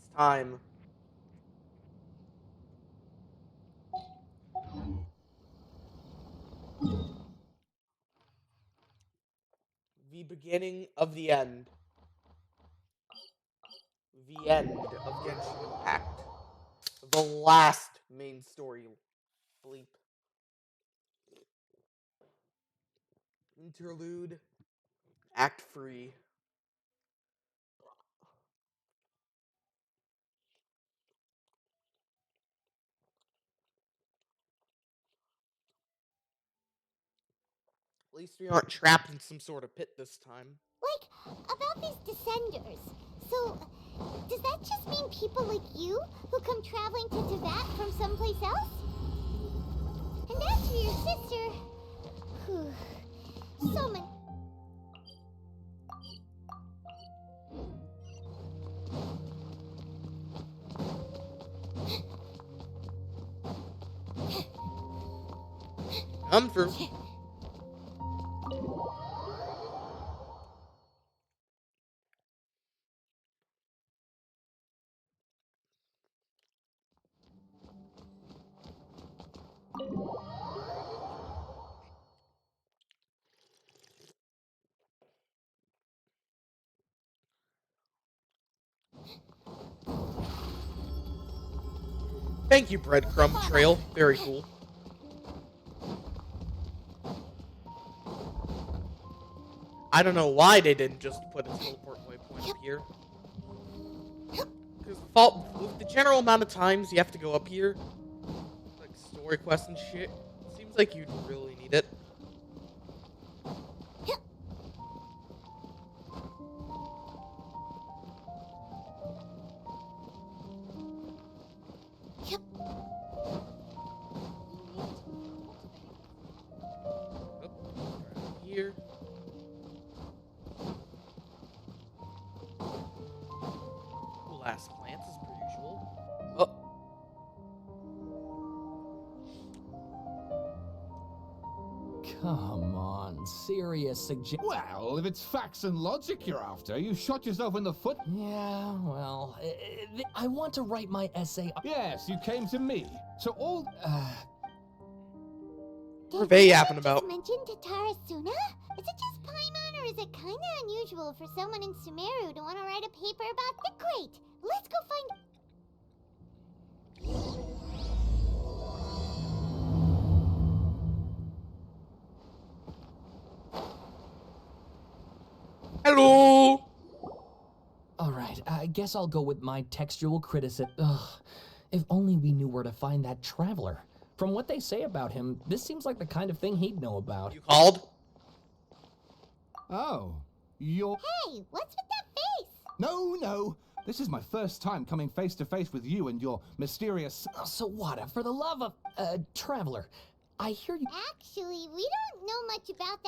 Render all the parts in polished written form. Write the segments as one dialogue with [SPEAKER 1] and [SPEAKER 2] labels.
[SPEAKER 1] It's time. The beginning of the end. The end of Genshin Impact. The last main story bleep. Interlude. Act 3. At least we aren't trapped in some sort of pit this time.
[SPEAKER 2] Like, about these descenders. So, does that just mean people like you who come traveling to Tibet from someplace else? And as for your sister... Whew, so many...
[SPEAKER 1] Come through. Thank you, breadcrumb trail. Very cool. I don't know why they didn't just put a teleport waypoint up here. Because with the general amount of times you have to go up here, like story quests and shit, it seems like you'd really need it. Here. Cool ass plants as per usual. Oh.
[SPEAKER 3] Come on, serious suggestion.
[SPEAKER 4] Well, if it's facts and logic you're after, you shot yourself in the foot.
[SPEAKER 3] Yeah, well, I want to write my essay.
[SPEAKER 4] Yes, you came to me. So all...
[SPEAKER 1] What are they yapping about?
[SPEAKER 2] Did you mention Tatara Suna? Is it just Paimon, or is it kind of unusual for someone in Sumeru to want to write a paper about the Great? Let's go find...
[SPEAKER 1] Hello!
[SPEAKER 3] Alright, I guess I'll go with my textual criticism. Ugh, if only we knew where to find that traveler. From what they say about him, this seems like the kind of thing he'd know about.
[SPEAKER 1] You called?
[SPEAKER 4] Oh, you're...
[SPEAKER 2] Hey, what's with that face?
[SPEAKER 4] No. This is my first time coming face to face with you and your mysterious...
[SPEAKER 3] So what, for the love of... traveler, I hear you...
[SPEAKER 2] Actually, we don't know much about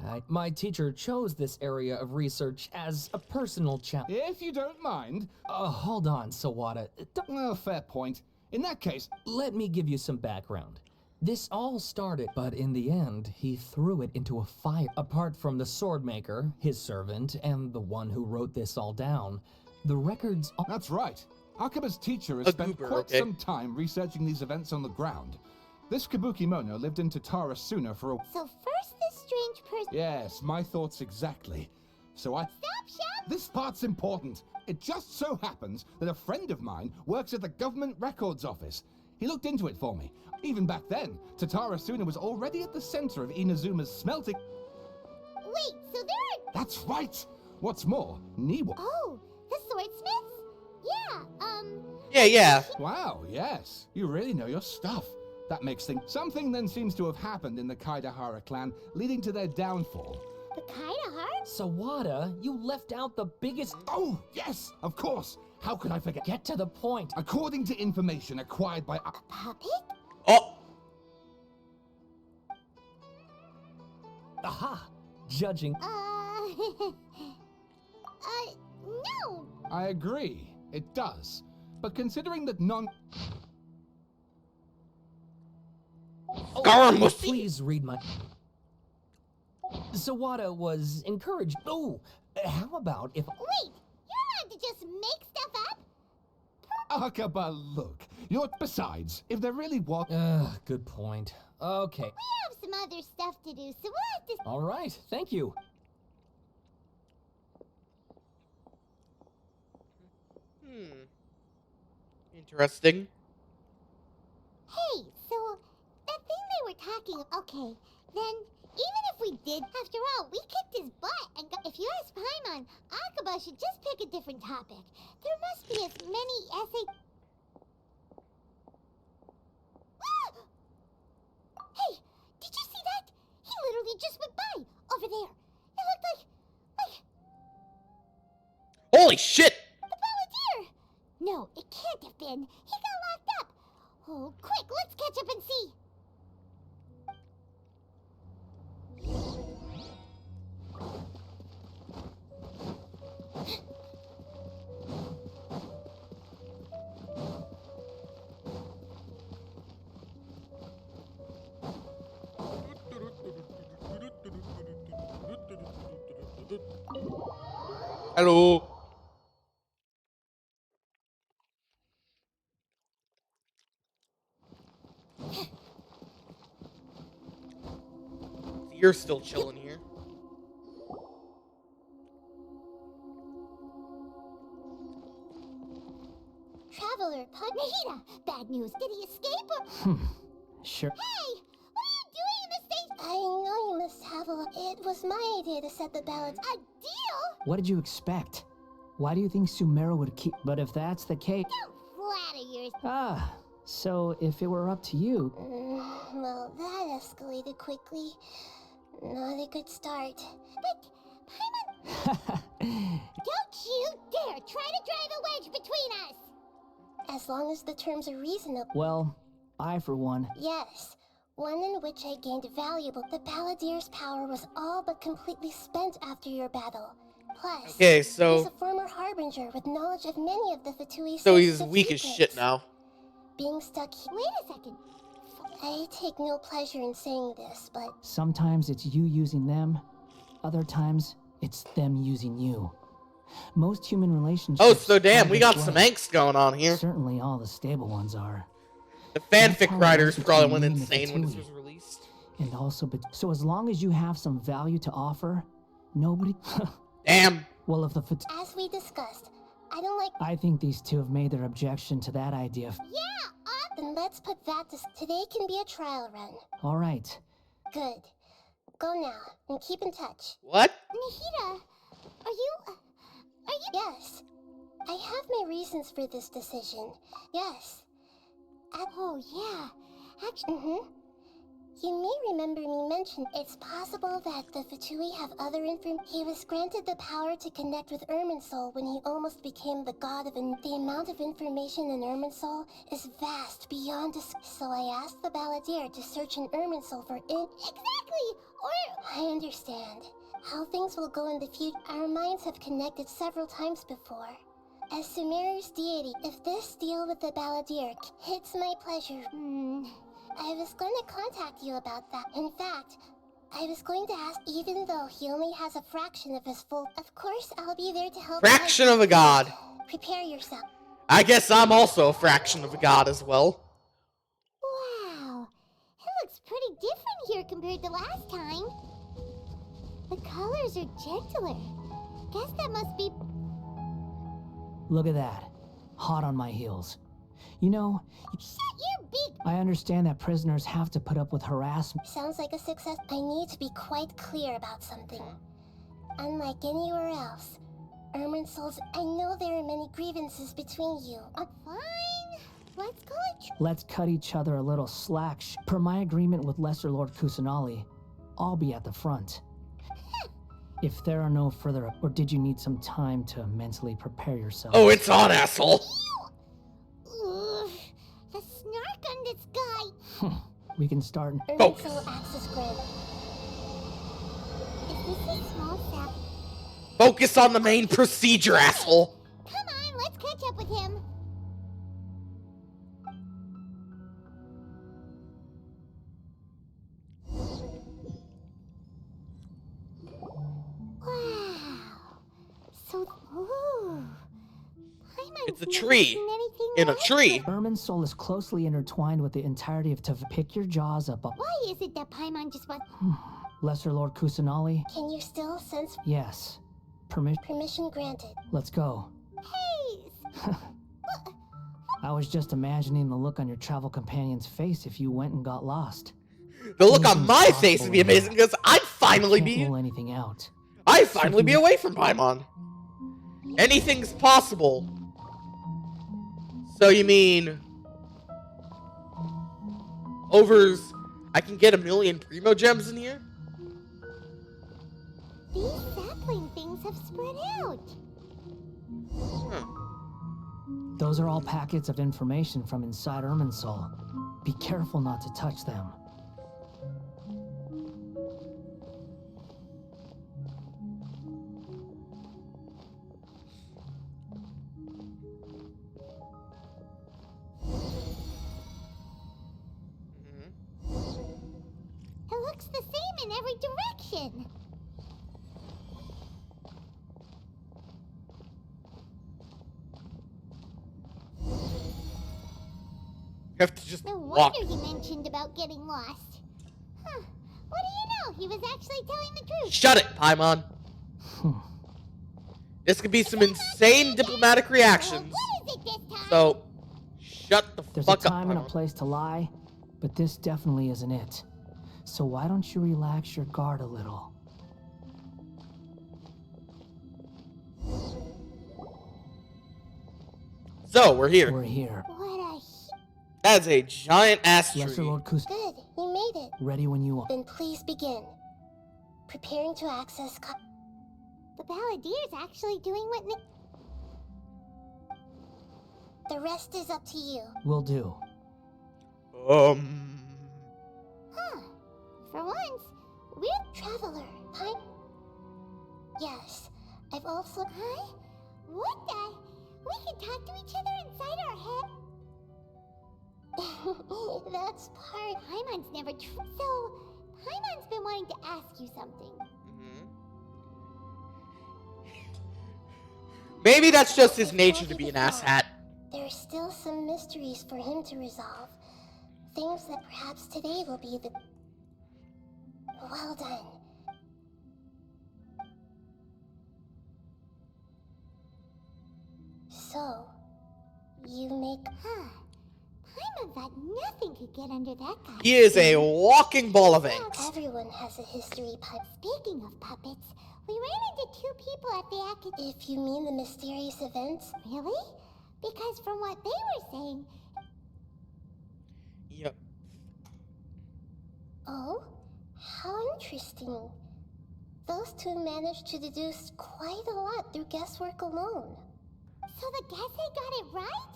[SPEAKER 2] that.
[SPEAKER 3] My teacher chose this area of research as a personal challenge.
[SPEAKER 4] If you don't mind...
[SPEAKER 3] Hold on, Sawada.
[SPEAKER 4] Well, fair point. In that case...
[SPEAKER 3] Let me give you some background. This all started, but in the end, he threw it into a fire. Apart from the sword maker, his servant, and the one who wrote this all down, the records...
[SPEAKER 4] That's right. Akaba's teacher has
[SPEAKER 1] A
[SPEAKER 4] spent
[SPEAKER 1] goober,
[SPEAKER 4] quite
[SPEAKER 1] okay.
[SPEAKER 4] some time researching these events on the ground. This Kabukimono lived in Tatara Suna for a...
[SPEAKER 2] So first this strange person...
[SPEAKER 4] Yes, my thoughts exactly. So I...
[SPEAKER 2] Stop, Shep!
[SPEAKER 4] This part's important. It just so happens that a friend of mine works at the Government Records Office. He looked into it for me. Even back then, Tatara Suna was already at the center of Inazuma's smelting...
[SPEAKER 2] Wait, so there are...
[SPEAKER 4] That's right! What's more, Niwa...
[SPEAKER 2] Oh, the swordsmiths?
[SPEAKER 1] Yeah.
[SPEAKER 4] Wow, yes. You really know your stuff. That makes things... Something then seems to have happened in the Kaidahara clan, leading to their downfall.
[SPEAKER 2] The Kaidahara?
[SPEAKER 3] Sawada, you left out the biggest...
[SPEAKER 4] Oh, yes, of course. How could I forget?
[SPEAKER 3] Get to the point.
[SPEAKER 4] According to information acquired by...
[SPEAKER 2] Puppet?
[SPEAKER 1] Oh!
[SPEAKER 3] Aha! Judging...
[SPEAKER 2] No.
[SPEAKER 4] I agree. It does. But considering that none...
[SPEAKER 1] SCARAMOUCHE!
[SPEAKER 3] Please read my... Sawada was encouraged... Oh! How about if...
[SPEAKER 2] Wait, you're allowed to just make
[SPEAKER 4] Akaba, look. Besides, if they're really
[SPEAKER 3] Good point. Okay.
[SPEAKER 2] We have some other stuff to do, so we'll have to...
[SPEAKER 3] All right. Thank you.
[SPEAKER 1] Interesting.
[SPEAKER 2] Hey, so that thing they were talking... Okay, then even if we did, after all, we kicked his butt and got... If you ask Paimon, Akaba should just pick a different topic. There must be as many essay... Hey, did you see that? He literally just went by, over there. It looked like...
[SPEAKER 1] Holy shit!
[SPEAKER 2] The Balladeer! No, it can't have been. He got locked up. Oh, quick, let's catch up and see.
[SPEAKER 1] Hello. You're still chilling here.
[SPEAKER 2] Traveler, Nahida! Bad news. Did he escape or...
[SPEAKER 3] Sure.
[SPEAKER 2] Hey! What are you doing in the station? I know you must have a... It was my idea to set the balance. A deal?
[SPEAKER 3] What did you expect? Why do you think Sumero would keep... But if that's the case...
[SPEAKER 2] Don't flatter yourself.
[SPEAKER 3] Ah, so if it were up to you...
[SPEAKER 2] Well, that escalated quickly. Not a good start. But, Paimon... Don't you dare try to drive a wedge between us! As long as the terms are reasonable.
[SPEAKER 3] Well, I, for one...
[SPEAKER 2] Yes, one in which I gained valuable. The Balladeer's power was all but completely spent after your battle. Plus,
[SPEAKER 1] Okay,
[SPEAKER 2] he's
[SPEAKER 1] so
[SPEAKER 2] a former harbinger with knowledge of many of the Fatui's
[SPEAKER 1] he's
[SPEAKER 2] sensitive
[SPEAKER 1] weak as
[SPEAKER 2] secrets.
[SPEAKER 1] shit now.
[SPEAKER 2] Being stuck here. Wait a second. I take no pleasure in saying this, but
[SPEAKER 3] Sometimes it's you using them. Other times, it's them using you. Most human relationships...
[SPEAKER 1] Oh, so damn,
[SPEAKER 3] are
[SPEAKER 1] we
[SPEAKER 3] this
[SPEAKER 1] got some
[SPEAKER 3] way.
[SPEAKER 1] angst going on here.
[SPEAKER 3] Certainly all the stable ones are.
[SPEAKER 1] The
[SPEAKER 3] That's
[SPEAKER 1] fanfic
[SPEAKER 3] how it
[SPEAKER 1] writers
[SPEAKER 3] is
[SPEAKER 1] probably
[SPEAKER 3] between
[SPEAKER 1] went
[SPEAKER 3] me and the
[SPEAKER 1] insane when this
[SPEAKER 3] Fatui.
[SPEAKER 1] was released.
[SPEAKER 3] And also, so as long as you have some value to offer, nobody...
[SPEAKER 1] Damn.
[SPEAKER 3] Well, if the
[SPEAKER 2] as we discussed, I don't like...
[SPEAKER 3] I think these two have made their objection to that idea.
[SPEAKER 2] Then let's put that to... Today can be a trial run.
[SPEAKER 3] All right.
[SPEAKER 2] Good. Go now, and keep in touch.
[SPEAKER 1] What?
[SPEAKER 2] Nahida, are you... Yes. I have my reasons for this decision. Yes. Oh, yeah. Actually... You may remember me mention it's possible that the Fatui have other He was granted the power to connect with Irminsul when he almost became the god of The amount of information in Irminsul is vast beyond So I asked the Balladeer to search in Irminsul for Exactly! Or... I understand. How things will go in the future. Our minds have connected several times before. As Sumeru's deity, if this deal with the Balladeer hits my pleasure... I was going to contact you about that. In fact, I was going to ask, even though he only has a fraction of his full... Of course, I'll be there to help.
[SPEAKER 1] Fraction of a god.
[SPEAKER 2] Prepare yourself.
[SPEAKER 1] I guess I'm also a fraction of a god as well.
[SPEAKER 2] Wow. It looks pretty different here compared to last time. The colors are gentler. Guess that must be...
[SPEAKER 3] Look at that. Hot on my heels. You know,
[SPEAKER 2] Shut your beak!
[SPEAKER 3] I understand that prisoners have to put up with harassment.
[SPEAKER 2] Sounds like a success. I need to be quite clear about something. Unlike anywhere else, Irminsul's... I know there are many grievances between you. Fine. Let's call it...
[SPEAKER 3] Let's cut each other a little slack. Per my agreement with Lesser Lord Kusanali, I'll be at the front. If there are no further... Or did you need some time to mentally prepare yourself?
[SPEAKER 1] Oh, it's on, asshole.
[SPEAKER 2] Ugh, the snark on this guy.
[SPEAKER 3] We can start...
[SPEAKER 1] Focus.
[SPEAKER 2] Irminsul access granted. Is this a small sap?
[SPEAKER 1] Focus on the main procedure, asshole.
[SPEAKER 2] Come on, let's catch up with him. Wow. So, ooh. Paimon's
[SPEAKER 1] It's a
[SPEAKER 2] never
[SPEAKER 1] tree.
[SPEAKER 2] seen anything
[SPEAKER 1] In a
[SPEAKER 2] last
[SPEAKER 1] tree.
[SPEAKER 2] one.
[SPEAKER 3] Ermin's soul is closely intertwined with the entirety of Pick your jaws up.
[SPEAKER 2] Why is it that Paimon just wants...
[SPEAKER 3] Lesser Lord Kusanali?
[SPEAKER 5] Can you still sense
[SPEAKER 3] Yes.
[SPEAKER 5] permission granted?
[SPEAKER 3] Let's go.
[SPEAKER 2] Hey!
[SPEAKER 3] I was just imagining the look on your travel companion's face if you went and got lost.
[SPEAKER 1] The look on my face would be amazing because I'd finally
[SPEAKER 3] Can't
[SPEAKER 1] be.
[SPEAKER 3] rule anything out.
[SPEAKER 1] I'd finally be away from Paimon. Anything's possible. So you mean I can get 1,000,000 Primo Gems in here?
[SPEAKER 2] These sapling things have spread out.
[SPEAKER 1] Huh.
[SPEAKER 3] Those are all packets of information from inside Ermin's soul. Be careful not to touch them.
[SPEAKER 2] It looks the same in every direction.
[SPEAKER 1] You have to just
[SPEAKER 2] No
[SPEAKER 1] walk.
[SPEAKER 2] wonder he mentioned about getting lost. Huh. What do you know? He was actually telling the truth.
[SPEAKER 1] Shut it, Paimon. This could be some insane diplomatic reactions.
[SPEAKER 2] What is it this time?
[SPEAKER 1] So, shut the
[SPEAKER 3] There's a
[SPEAKER 1] fuck up,
[SPEAKER 3] time and a
[SPEAKER 1] Paimon.
[SPEAKER 3] place to lie, but this definitely isn't it. So why don't you relax your guard a little?
[SPEAKER 1] So, we're here.
[SPEAKER 3] We're here.
[SPEAKER 2] What a
[SPEAKER 1] That's a giant ass
[SPEAKER 3] Lesser
[SPEAKER 1] tree.
[SPEAKER 3] Lord Kus,
[SPEAKER 5] Good, you made it.
[SPEAKER 3] ready when you are.
[SPEAKER 5] Then please begin. Preparing to access
[SPEAKER 2] The Balladeer's actually doing what
[SPEAKER 5] the rest is up to you.
[SPEAKER 3] Will do.
[SPEAKER 2] Huh. For once, we're...
[SPEAKER 5] Traveler, Pine? Yes, I've also...
[SPEAKER 2] Huh? What the... We can talk to each other inside our head.
[SPEAKER 5] That's part...
[SPEAKER 2] Paimon's never... So, Paimon's been wanting to ask you something.
[SPEAKER 1] Maybe that's just his nature to be an asshat.
[SPEAKER 5] There's still some mysteries for him to resolve. Things that perhaps today will be the... Well done. So, you make...
[SPEAKER 2] Huh. Paimon thought nothing could get under that guy.
[SPEAKER 1] He is a walking ball of ink.
[SPEAKER 5] Everyone has a history, Pipe.
[SPEAKER 2] Speaking of puppets, we ran into 2 people at the academy.
[SPEAKER 5] If you mean the mysterious events,
[SPEAKER 2] Really? Because from what they were saying...
[SPEAKER 1] Yep.
[SPEAKER 5] oh, how interesting. Those 2 managed to deduce quite a lot through guesswork alone.
[SPEAKER 2] So the Gesse got it right?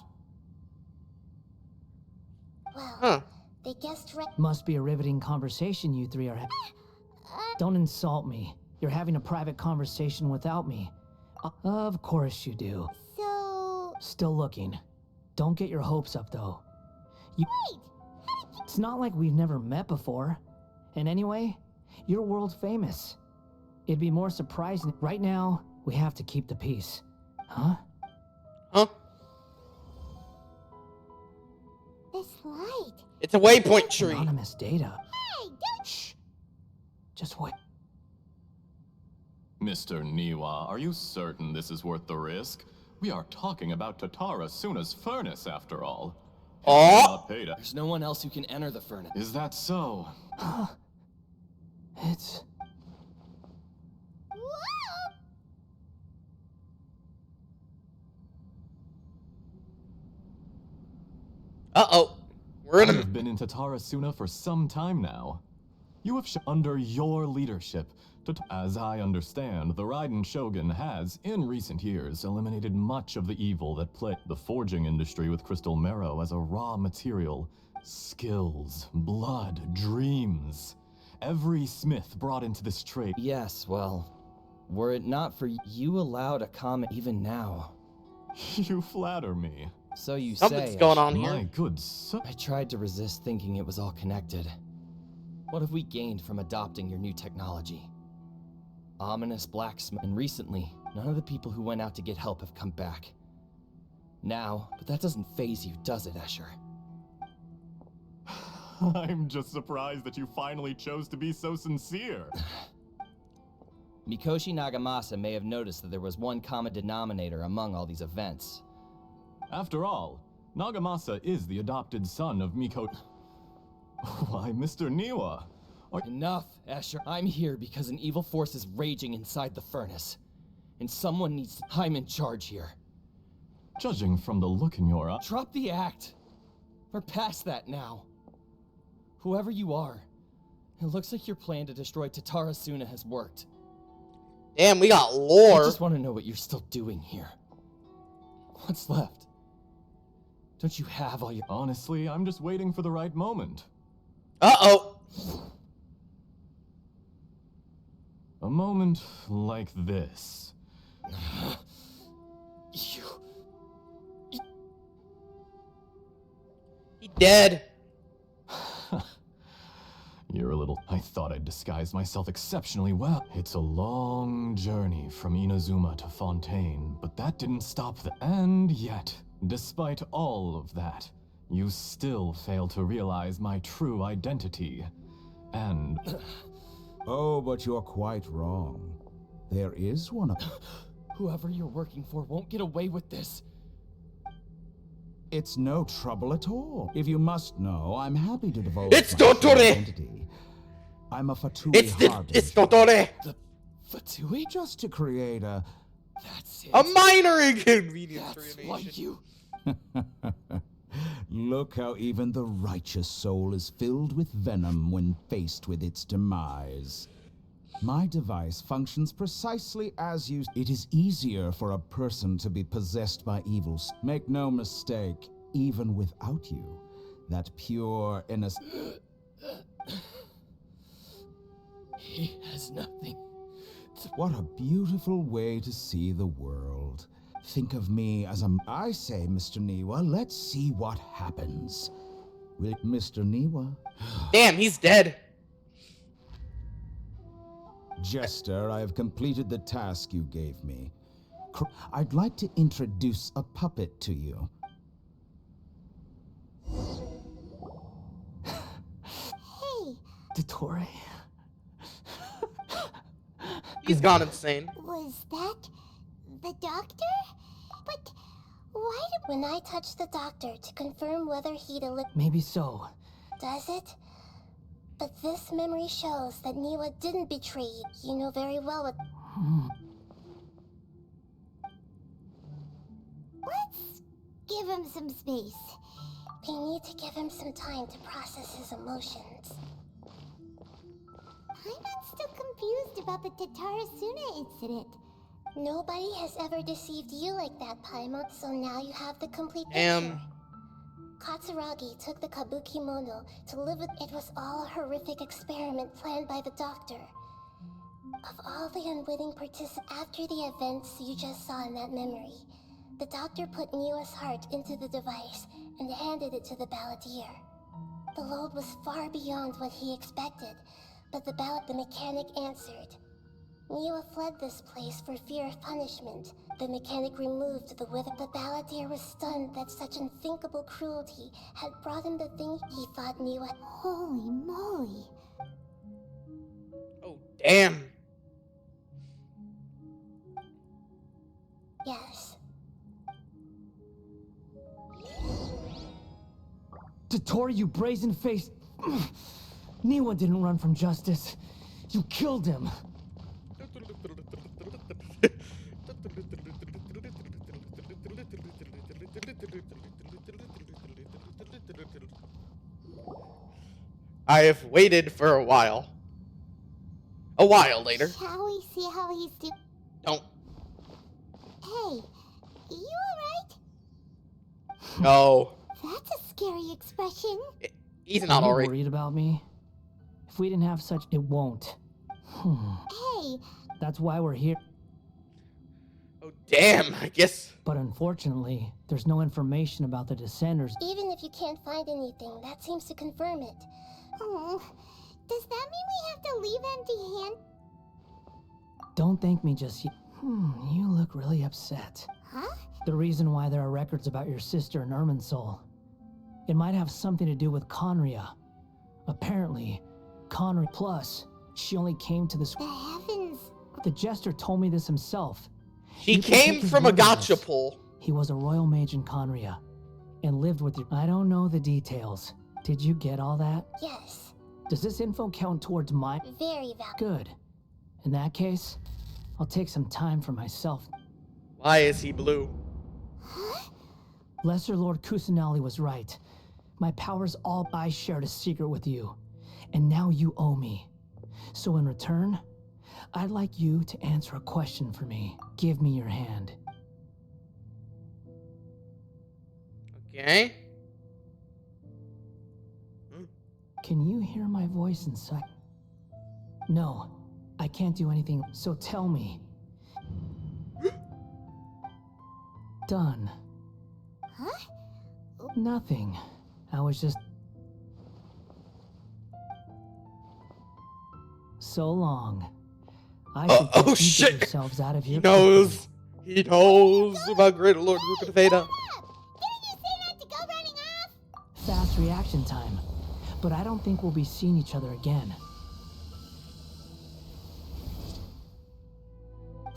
[SPEAKER 5] Well,
[SPEAKER 1] Huh.
[SPEAKER 5] they guessed right.
[SPEAKER 3] Must be a riveting conversation you three are having. Don't insult me. You're having a private conversation without me. Of course you do.
[SPEAKER 2] So...
[SPEAKER 3] Still looking. Don't get your hopes up, though.
[SPEAKER 2] Wait! How did you...
[SPEAKER 3] It's not like we've never met before. And anyway, you're world famous. It'd be more surprising. Right now, we have to keep the peace. Huh?
[SPEAKER 1] Huh?
[SPEAKER 2] This light...
[SPEAKER 1] It's a waypoint tree.
[SPEAKER 3] Anonymous data.
[SPEAKER 2] Hey, don't...
[SPEAKER 3] Shh. Just wait.
[SPEAKER 6] Mr. Niwa, are you certain this is worth the risk? We are talking about Tatara Suna's furnace, after all.
[SPEAKER 1] Oh.
[SPEAKER 6] Not paid.
[SPEAKER 7] There's no one else who can enter the furnace.
[SPEAKER 6] Is that so?
[SPEAKER 3] It's...
[SPEAKER 2] Whoa!
[SPEAKER 1] Uh-oh. We're in
[SPEAKER 6] I
[SPEAKER 1] a...
[SPEAKER 6] have been in Tatara Suna for some time now. You have under your leadership. As I understand, the Raiden Shogun has, in recent years, eliminated much of the evil that plagued the forging industry with crystal marrow as a raw material. Skills, blood, dreams. Every smith brought into this trade.
[SPEAKER 7] Yes, well, were it not for you allowed a comment even now.
[SPEAKER 6] You flatter me.
[SPEAKER 7] So you
[SPEAKER 1] Something's
[SPEAKER 7] say.
[SPEAKER 1] going on
[SPEAKER 6] My
[SPEAKER 1] here.
[SPEAKER 6] good sir.
[SPEAKER 7] I tried to resist thinking it was all connected. What have we gained from adopting your new technology? Ominous blacksmith, and recently, none of the people who went out to get help have come back. now, but that doesn't faze you, does it, Escher?
[SPEAKER 6] I'm just surprised that you finally chose to be so sincere.
[SPEAKER 7] Mikoshi Nagamasa may have noticed that there was one common denominator among all these events.
[SPEAKER 6] After all, Nagamasa is the adopted son of Miko. Why, Mr. Niwa?
[SPEAKER 7] Enough, Escher. I'm here because an evil force is raging inside the furnace. And someone needs to... I'm in charge here.
[SPEAKER 6] Judging from the look in your eyes...
[SPEAKER 7] Drop the act. We're past that now. Whoever you are, it looks like your plan to destroy Tatara Suna has worked.
[SPEAKER 1] Damn, we got
[SPEAKER 7] I
[SPEAKER 1] lore.
[SPEAKER 7] just want to know what you're still doing here. What's left? Don't you have all your...
[SPEAKER 6] Honestly, I'm just waiting for the right moment.
[SPEAKER 1] Uh-oh.
[SPEAKER 6] A moment like this.
[SPEAKER 7] You...
[SPEAKER 1] He dead.
[SPEAKER 6] You're a little... I thought I'd disguised myself exceptionally well. It's a long journey from Inazuma to Fontaine, but that didn't stop the... And yet, despite all of that, you still fail to realize my true identity. And...
[SPEAKER 8] Oh, but you're quite wrong. There is one of...
[SPEAKER 7] Whoever you're working for won't get away with this.
[SPEAKER 8] It's no trouble at all. If you must know, I'm happy to divulge
[SPEAKER 1] It's
[SPEAKER 8] my true
[SPEAKER 1] Totore!
[SPEAKER 8] identity. I'm a Fatui
[SPEAKER 1] It's Totore.
[SPEAKER 7] The Fatui?
[SPEAKER 8] Just to create a...
[SPEAKER 7] That's it.
[SPEAKER 1] A minor inconvenience
[SPEAKER 7] That's
[SPEAKER 1] for
[SPEAKER 7] why
[SPEAKER 1] animation.
[SPEAKER 7] you...
[SPEAKER 8] Look how even the righteous soul is filled with venom when faced with its demise. My device functions precisely as you... It is easier for a person to be possessed by evils. Make no mistake, even without you, that pure innocent...
[SPEAKER 7] He has nothing.
[SPEAKER 8] What a beautiful way to see the world. Think of me as a... I say, Mr. Niwa, let's see what happens. Will Mr. Niwa?
[SPEAKER 1] Damn, he's dead.
[SPEAKER 8] Jester, I have completed the task you gave me. I'd like to introduce a puppet to you.
[SPEAKER 2] Hey,
[SPEAKER 3] Dottore?
[SPEAKER 1] He's gone insane.
[SPEAKER 2] was that the doctor? But why did...
[SPEAKER 5] When I touched the doctor to confirm whether he'd
[SPEAKER 3] Maybe so.
[SPEAKER 5] Does it? But this memory shows that Niwa didn't betray you. You know very well what...
[SPEAKER 2] Let's give him some space.
[SPEAKER 5] We need to give him some time to process his emotions.
[SPEAKER 2] I'm still confused about the Tatara Suna incident.
[SPEAKER 5] Nobody has ever deceived you like that, Paimon, so now you have the complete
[SPEAKER 1] Damn.
[SPEAKER 5] picture. Katsuragi took the Kabukimono to live with... It was all a horrific experiment planned by the doctor. Of all the unwitting participants after the events you just saw in that memory, the doctor put Niwa's heart into the device and handed it to the balladeer. The load was far beyond what he expected, but the mechanic answered. Niwa fled this place for fear of punishment. The mechanic removed the wither. The balladeer was stunned that such unthinkable cruelty had brought him the thing he thought Niwa...
[SPEAKER 2] Holy moly.
[SPEAKER 1] Oh, damn.
[SPEAKER 5] Yes.
[SPEAKER 3] Dottore, you brazen-faced... Niwa didn't run from justice. You killed him.
[SPEAKER 1] I have waited for a while. A while later.
[SPEAKER 2] Shall we see how he's doing?
[SPEAKER 1] Don't.
[SPEAKER 2] Hey, you alright?
[SPEAKER 1] No.
[SPEAKER 2] That's a scary expression.
[SPEAKER 1] He's
[SPEAKER 3] Are
[SPEAKER 1] not
[SPEAKER 3] you
[SPEAKER 1] alright.
[SPEAKER 3] worried about me? If we didn't have such... It won't.
[SPEAKER 2] Hey,
[SPEAKER 3] That's why we're here.
[SPEAKER 1] Oh, damn. I guess.
[SPEAKER 3] But unfortunately, there's no information about the Descenders.
[SPEAKER 5] Even if you can't find anything, that seems to confirm it.
[SPEAKER 2] oh, does that mean we have to leave empty-handed?
[SPEAKER 3] Don't thank me just yet. You look really upset.
[SPEAKER 2] Huh?
[SPEAKER 3] The reason why there are records about your sister in Irminsul. It might have something to do with Conria. Apparently, Conria plus, she only came to this.
[SPEAKER 2] The heavens.
[SPEAKER 3] The jester told me this himself.
[SPEAKER 1] He
[SPEAKER 3] You can take
[SPEAKER 1] came
[SPEAKER 3] his
[SPEAKER 1] from a
[SPEAKER 3] word on
[SPEAKER 1] gotcha
[SPEAKER 3] this.
[SPEAKER 1] pull.
[SPEAKER 3] He was a royal mage in Conria and lived with you. I don't know the details. Did you get all that?
[SPEAKER 5] Yes,
[SPEAKER 3] Does this info count towards my...
[SPEAKER 5] very valuable.
[SPEAKER 3] Good. In that case, I'll take some time for myself.
[SPEAKER 1] Why is he blue?
[SPEAKER 3] Lesser Lord Kusanali was right. My powers all I shared a secret with you. And now you owe me. So in return, I'd like you to answer a question for me. Give me your hand.
[SPEAKER 1] Okay.
[SPEAKER 3] Can you hear my voice inside? No, I can't do anything, so tell me. Done.
[SPEAKER 2] Huh?
[SPEAKER 3] Nothing. I was just... So long. I think
[SPEAKER 1] oh,
[SPEAKER 3] you
[SPEAKER 1] shit.
[SPEAKER 3] get yourselves out of
[SPEAKER 1] He
[SPEAKER 3] here.
[SPEAKER 1] knows. He knows about Great Lord Ruka Theta.
[SPEAKER 2] Didn't you say not to go running off?
[SPEAKER 3] Fast reaction time. But I don't think we'll be seeing each other again.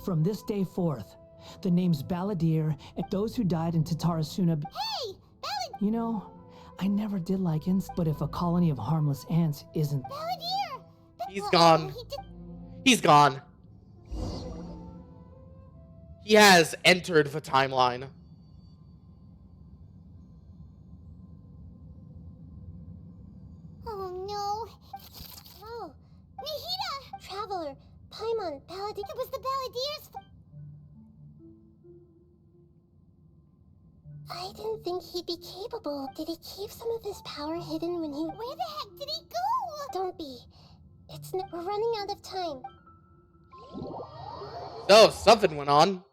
[SPEAKER 3] From this day forth, the names Balladeer and those who died in Tatarasuna...
[SPEAKER 2] Hey, Ballad...
[SPEAKER 3] You know, I never did like ants, but if a colony of harmless ants isn't...
[SPEAKER 2] Balladeer!
[SPEAKER 1] He's gone.
[SPEAKER 2] He did...
[SPEAKER 1] He's gone. He has entered the timeline.
[SPEAKER 2] Oh, no.
[SPEAKER 5] Oh,
[SPEAKER 2] Nahida!
[SPEAKER 5] Traveler, Paimon, Paladin.
[SPEAKER 2] It was the Balladeer's...
[SPEAKER 5] I didn't think he'd be capable. Did he keep some of his power hidden when he...
[SPEAKER 2] Where the heck did he go?
[SPEAKER 5] Don't be. We're running out of time.
[SPEAKER 1] So, something went on.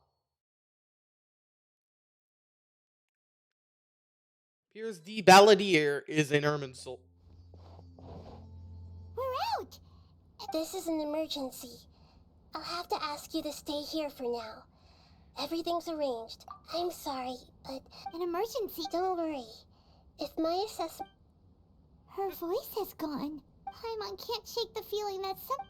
[SPEAKER 1] Here's the Balladeer is in Irminsul.
[SPEAKER 2] We're out.
[SPEAKER 5] This is an emergency. I'll have to ask you to stay here for now. Everything's arranged. I'm sorry, but
[SPEAKER 2] An emergency.
[SPEAKER 5] don't worry. If my assessment...
[SPEAKER 2] Her voice has gone. Paimon can't shake the feeling that some...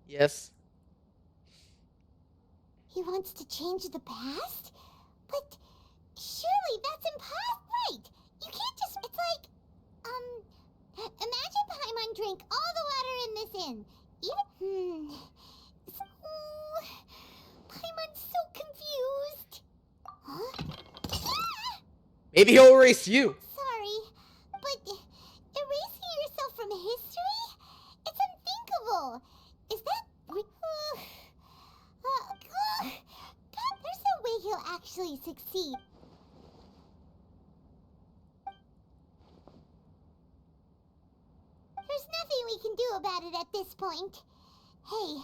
[SPEAKER 1] Yes.
[SPEAKER 2] He wants to change the past? But surely that's impossible. Right. You can't just... It's like... Imagine Paimon drank all the water in this inn. Even... So... Paimon's so confused. Huh? Ah!
[SPEAKER 1] Maybe he'll erase you.
[SPEAKER 2] Sorry, but erasing yourself from history? It's unthinkable. Is that... God, there's no way he'll actually succeed. There's nothing we can do about it at this point. Hey,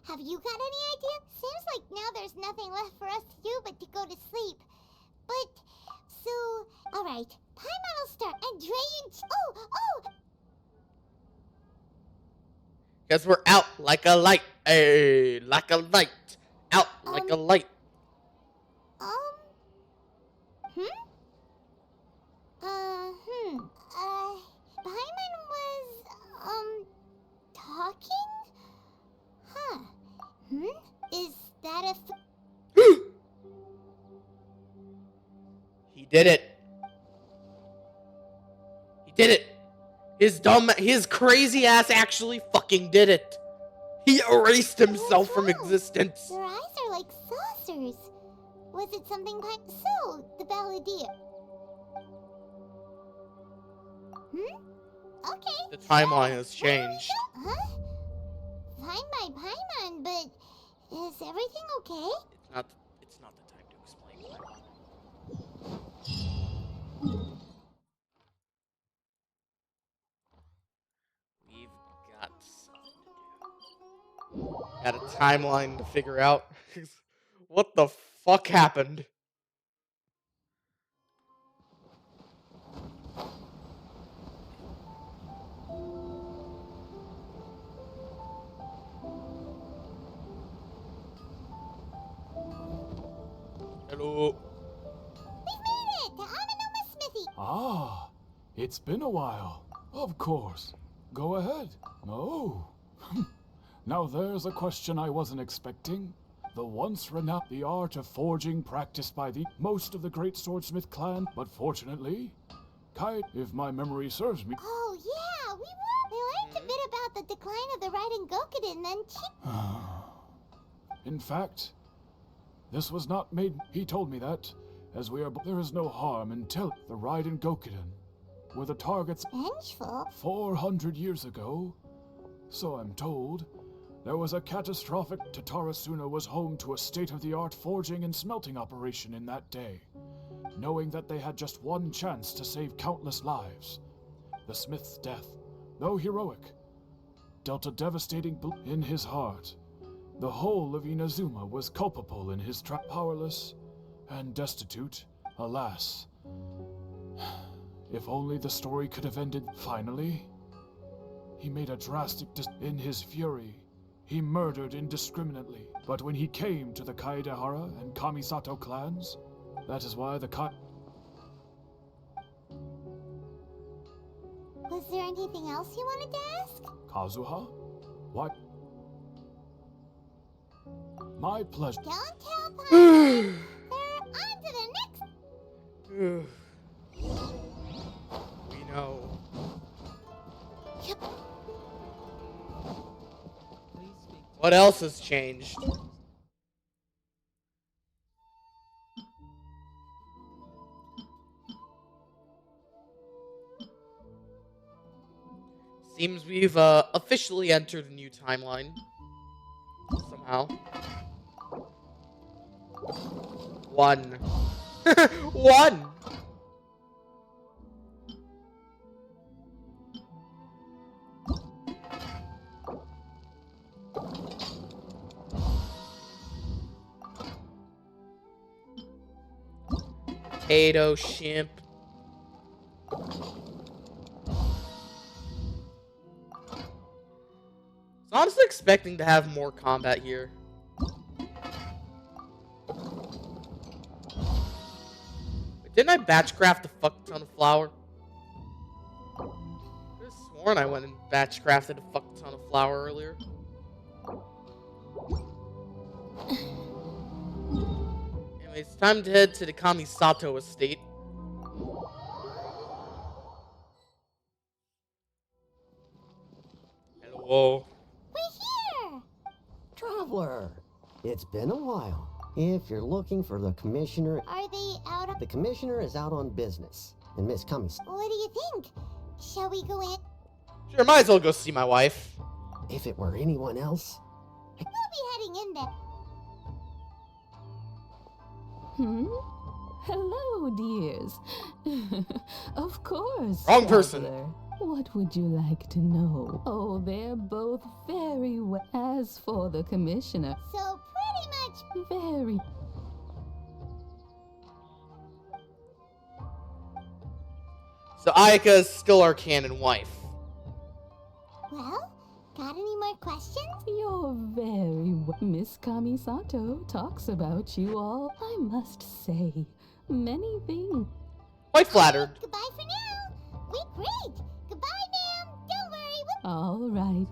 [SPEAKER 2] have you got any idea? Seems like now there's nothing left for us to do but to go to sleep. But, so, alright. Paimon will start and Drayan... Oh!
[SPEAKER 1] Because we're out like a light. Hey, like a light. Out like a light.
[SPEAKER 2] Paimon was, talking? Huh. Is that a...
[SPEAKER 1] He did it. He did it. His crazy ass actually fucking did it. He erased himself from existence.
[SPEAKER 2] Your eyes are like saucers. Was it something So, the Balladeer. Okay.
[SPEAKER 1] The timeline has changed.
[SPEAKER 2] Huh? Fine by Paimon, but is everything okay?
[SPEAKER 1] It's not the time to explain Paimon. We've got something to do. Got a timeline to figure out. What the fuck happened? Hello.
[SPEAKER 2] We've made it to Amanuma Smithy.
[SPEAKER 9] Ah, it's been a while. Of course. Go ahead. Oh. Now there's a question I wasn't expecting. The once renowned the art of forging practiced by the most of the great swordsmith clan, but fortunately, if my memory serves me.
[SPEAKER 2] Oh, yeah, we were. We learned a bit about the decline of the Raiden Gokuden, then
[SPEAKER 9] In fact, this was not made. He told me that, as there is no harm in telling the Raiden Gokuden were the targets
[SPEAKER 2] Vengeful?
[SPEAKER 9] 400 years ago. So I'm told. There was a catastrophic. Tatarasuna was home to a state-of-the-art forging and smelting operation in that day. Knowing that they had just one chance to save countless lives, the smith's death, though heroic, dealt a devastating blow in his heart. The whole of Inazuma was culpable in his powerless and destitute, alas. If only the story could have ended finally. He made a drastic in his fury. He murdered indiscriminately. But when he came to the Kaedehara and Kamisato clans, that is why the
[SPEAKER 2] Was there anything else you wanted to ask?
[SPEAKER 9] Kazuha? What? My pleasure.
[SPEAKER 2] Don't tell Papa. They're on to the next.
[SPEAKER 1] We know.
[SPEAKER 2] Yep.
[SPEAKER 1] What else has changed? Seems we've officially entered a new timeline. Somehow. 1. 1! Potato shimp. I was honestly expecting to have more combat here. Wait, didn't I batchcraft a fuck ton of flour? I could have sworn I went and batchcrafted a fuck ton of flour earlier. Anyway, it's time to head to the Kamisato estate. Hello.
[SPEAKER 2] We're here.
[SPEAKER 10] Traveler, it's been a while. If you're looking for the commissioner,
[SPEAKER 2] Are they out of...
[SPEAKER 10] the commissioner is out on business. And Miss Cummings,
[SPEAKER 2] What do you think? Shall we go in?
[SPEAKER 1] Sure, might as well go see my wife.
[SPEAKER 10] if it were anyone else,
[SPEAKER 2] We'll be heading in there.
[SPEAKER 11] Hello, dears. Of course.
[SPEAKER 1] Wrong person.
[SPEAKER 11] Traveler. What would you like to know? Oh, they're both very well. As for the commissioner,
[SPEAKER 2] So pretty much...
[SPEAKER 11] very.
[SPEAKER 1] So Ayaka is still our canon wife.
[SPEAKER 2] Well, got any more questions?
[SPEAKER 11] You're very well. Miss Kamisato talks about you all, I must say, many things.
[SPEAKER 1] Quite flattered.
[SPEAKER 2] Goodbye for now. We're great. Goodbye, ma'am. Don't worry.
[SPEAKER 11] All right.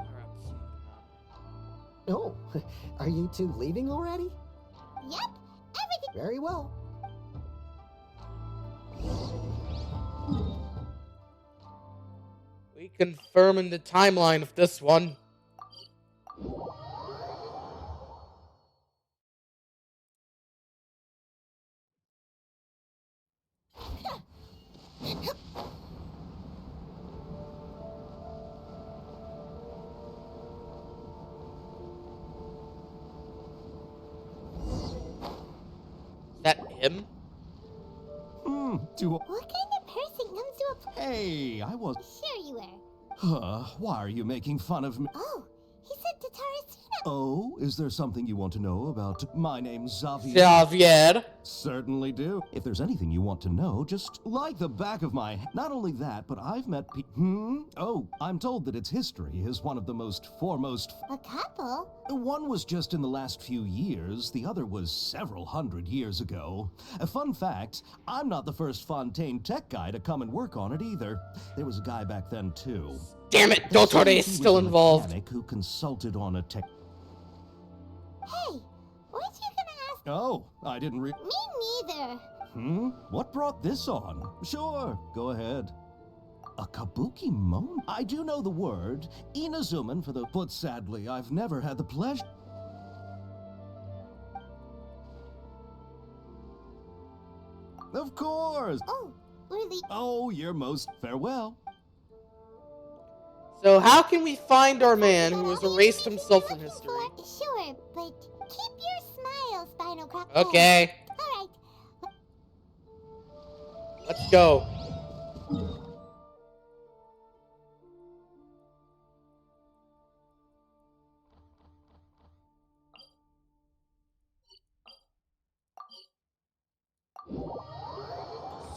[SPEAKER 10] oh, are you two leaving already?
[SPEAKER 2] Yep. Everything...
[SPEAKER 10] Very well.
[SPEAKER 1] We confirming the timeline of this one. Is that him?
[SPEAKER 2] What kind of person comes to a...
[SPEAKER 8] Hey, I was.
[SPEAKER 2] Sure you were.
[SPEAKER 8] Why are you making fun of me?
[SPEAKER 2] Oh, he said Tatarasuna
[SPEAKER 6] Oh, is there something you want to know about my name's Xavier?
[SPEAKER 1] Xavier.
[SPEAKER 6] Certainly do. If there's anything you want to know, just like the back of my... Not only that, but I've met Oh, I'm told that its history is one of the most foremost...
[SPEAKER 2] A couple?
[SPEAKER 6] One was just in the last few years, the other was several hundred years ago. A fun fact, I'm not the first Fontaine tech guy to come and work on it either. There was a guy back then too.
[SPEAKER 1] Damn it, Dottore is still involved.
[SPEAKER 6] Who consulted on a tech...
[SPEAKER 2] Hey, weren't you gonna ask?
[SPEAKER 6] Oh, I didn't
[SPEAKER 2] Me neither.
[SPEAKER 6] What brought this on? Sure, go ahead. A kabuki mono? I do know the word. Inazuman for the... But sadly, I've never had the pleasure... Of course!
[SPEAKER 2] Oh, really?
[SPEAKER 6] Oh, you're most... Farewell.
[SPEAKER 1] So how can we find our man who has erased himself from history?
[SPEAKER 2] Sure, but keep your smile, Spinal Crop.
[SPEAKER 1] Okay.
[SPEAKER 2] Alright.
[SPEAKER 1] Let's go.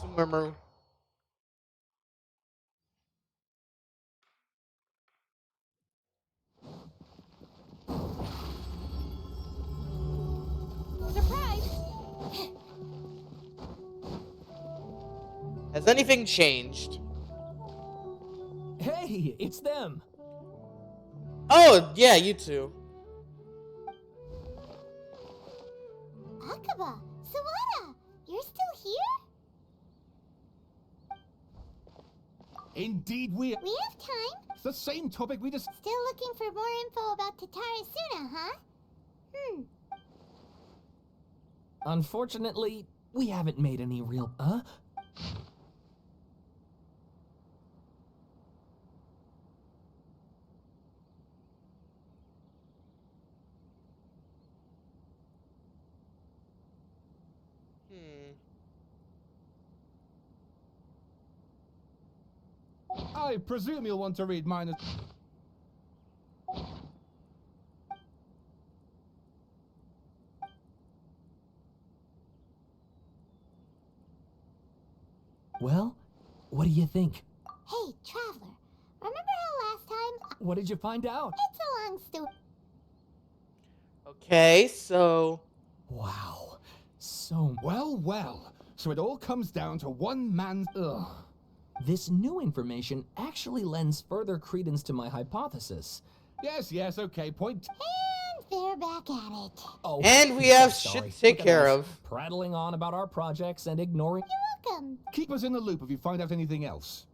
[SPEAKER 1] Swimmer.
[SPEAKER 2] Surprise!
[SPEAKER 1] Has anything changed?
[SPEAKER 3] Hey, it's them.
[SPEAKER 1] Oh, yeah, you two.
[SPEAKER 2] Akaba, Sawada, you're still here?
[SPEAKER 4] Indeed we are.
[SPEAKER 2] We have time.
[SPEAKER 4] It's the same topic we just...
[SPEAKER 2] Still looking for more info about Tatarasuna, huh?
[SPEAKER 3] Unfortunately, we haven't made any real...
[SPEAKER 4] I presume you'll want to read mine as...
[SPEAKER 3] Well, what do you think?
[SPEAKER 2] Hey, Traveler, remember how last time...
[SPEAKER 3] What did you find out?
[SPEAKER 2] It's a long story.
[SPEAKER 1] Okay, so...
[SPEAKER 3] Wow. So...
[SPEAKER 4] Well. So it all comes down to one man's... Ugh.
[SPEAKER 3] This new information actually lends further credence to my hypothesis.
[SPEAKER 4] Yes, okay, point...
[SPEAKER 2] And they're back at it.
[SPEAKER 3] Oh,
[SPEAKER 1] And we have
[SPEAKER 3] so
[SPEAKER 1] shit
[SPEAKER 3] sorry.
[SPEAKER 1] to take
[SPEAKER 3] Look at
[SPEAKER 1] care
[SPEAKER 3] us,
[SPEAKER 1] of.
[SPEAKER 3] prattling on about our projects and ignoring...
[SPEAKER 2] You're welcome.
[SPEAKER 4] Keep us in the loop if you find out anything else.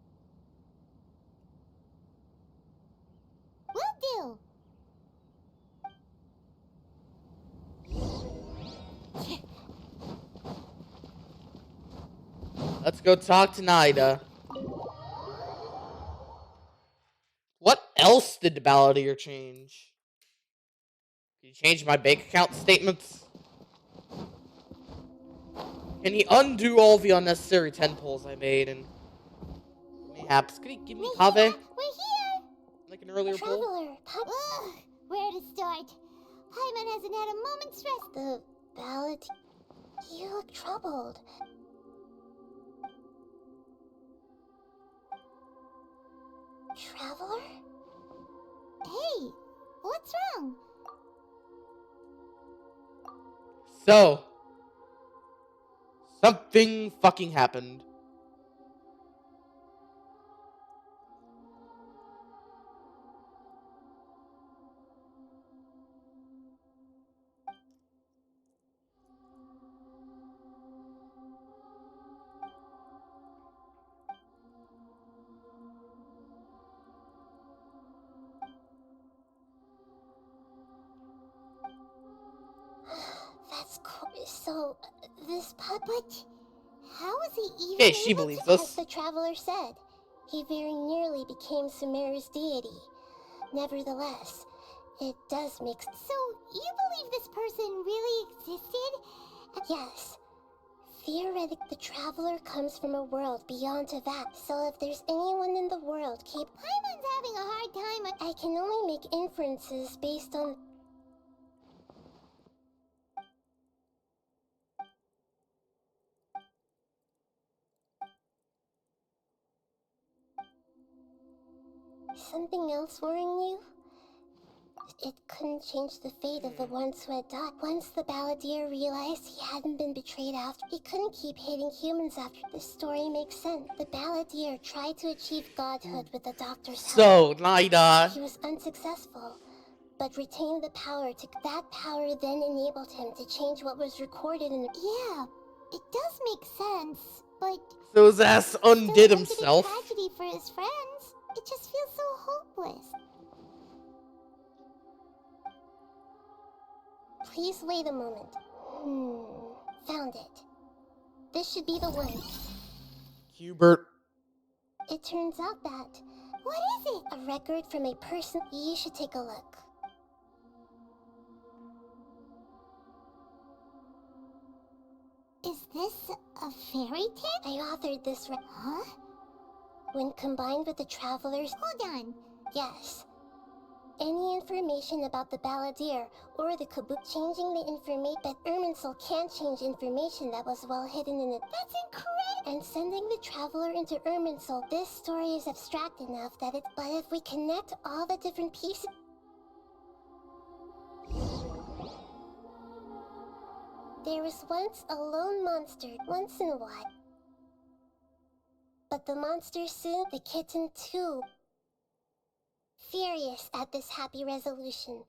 [SPEAKER 2] Will do.
[SPEAKER 1] Let's go talk to Naida. What else did the Balladeer change? Did he change my bank account statements? Can he undo all the unnecessary 10 pulls I made and mayhaps could he give me Kave?
[SPEAKER 2] We're here.
[SPEAKER 1] Like an earlier pull?
[SPEAKER 5] Traveler,
[SPEAKER 2] Ugh, where to start? Paimon hasn't had a moment's rest.
[SPEAKER 5] the ballad... You look troubled. Traveler?
[SPEAKER 2] Hey, what's wrong?
[SPEAKER 1] So, something fucking happened.
[SPEAKER 5] That's cool. So, this puppet...
[SPEAKER 2] How is he even...
[SPEAKER 1] Okay, she believes
[SPEAKER 5] As
[SPEAKER 1] us.
[SPEAKER 5] the Traveler said, he very nearly became Sumeru's deity. Nevertheless, it does make...
[SPEAKER 2] So, you believe this person really existed?
[SPEAKER 5] Yes. Theoretically, the Traveler comes from a world beyond Tevat, so if there's anyone in the world
[SPEAKER 2] Paimon's having a hard time.
[SPEAKER 5] I can only make inferences based on... something else worrying you? It couldn't change the fate of the ones who had died. Once the Balladeer realized he hadn't been betrayed after, he couldn't keep hating humans after. This story makes sense. The Balladeer tried to achieve godhood with the Doctor's help.
[SPEAKER 1] So, Nida.
[SPEAKER 5] He was unsuccessful, but retained the power to... That power then enabled him to change what was recorded in the...
[SPEAKER 2] Yeah, it does make sense, but...
[SPEAKER 1] So his ass undid himself.
[SPEAKER 2] Still tragedy for his friends. It just feels so hopeless.
[SPEAKER 5] Please wait a moment. Found it. This should be the one.
[SPEAKER 1] Hubert.
[SPEAKER 5] It turns out that...
[SPEAKER 2] What is it?
[SPEAKER 5] A record from a person... You should take a look.
[SPEAKER 2] Is this a fairy tale?
[SPEAKER 5] I authored this
[SPEAKER 2] Huh?
[SPEAKER 5] When combined with the Travelers...
[SPEAKER 2] Hold on.
[SPEAKER 5] Yes. Any information about the Balladeer or the Kabuki, changing the information, but Irminsul can't change information that was well hidden in it.
[SPEAKER 2] That's incredible!
[SPEAKER 5] And sending the Traveler into Irminsul, this story is abstract enough that it... But if we connect all the different pieces... There was once a lone monster, once in a while. But the monster soon, the kitten too. Furious at this happy resolution,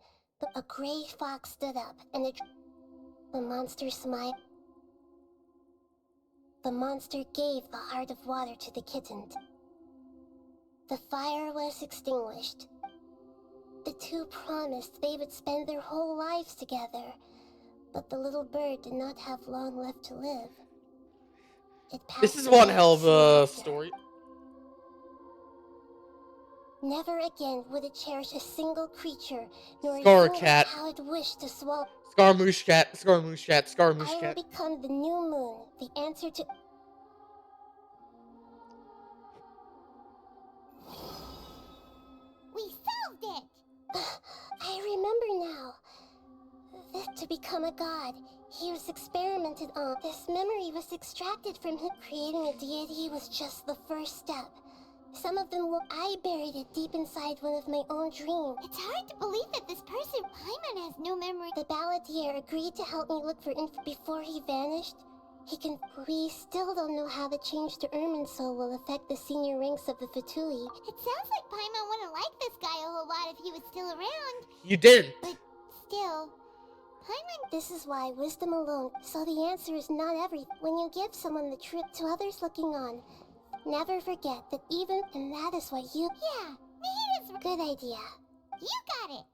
[SPEAKER 5] a gray fox stood up, and the monster smiled. The monster gave the heart of water to the kitten. The fire was extinguished. The two promised they would spend their whole lives together, but the little bird did not have long left to live.
[SPEAKER 1] This is one hell of a story.
[SPEAKER 5] Never again would it cherish a single creature, nor
[SPEAKER 1] Scar-cat.
[SPEAKER 5] how it wished to swallow.
[SPEAKER 1] Scaramouche cat, Scaramouche cat, Scaramouche
[SPEAKER 5] I
[SPEAKER 1] cat.
[SPEAKER 5] will become the new moon, the answer to...
[SPEAKER 2] We solved it!
[SPEAKER 5] I remember now. That to become a god, he was experimented on. This memory was extracted from him. Creating a deity was just the first step. Some of them I buried it deep inside one of my own dreams.
[SPEAKER 2] It's hard to believe that this person, Paimon, has no memory.
[SPEAKER 5] The Balladeer agreed to help me look for info before he vanished. We still don't know how the change to Irminsul will affect the senior ranks of the Fatui.
[SPEAKER 2] It sounds like Paimon wouldn't like this guy a whole lot if he was still around.
[SPEAKER 1] You didn't.
[SPEAKER 2] But still, Paimon...
[SPEAKER 5] This is why wisdom alone. So the answer is not everything. When you give someone the truth to others looking on, never forget that even... And that is what you...
[SPEAKER 2] Yeah, he is...
[SPEAKER 5] Good idea.
[SPEAKER 2] You got it!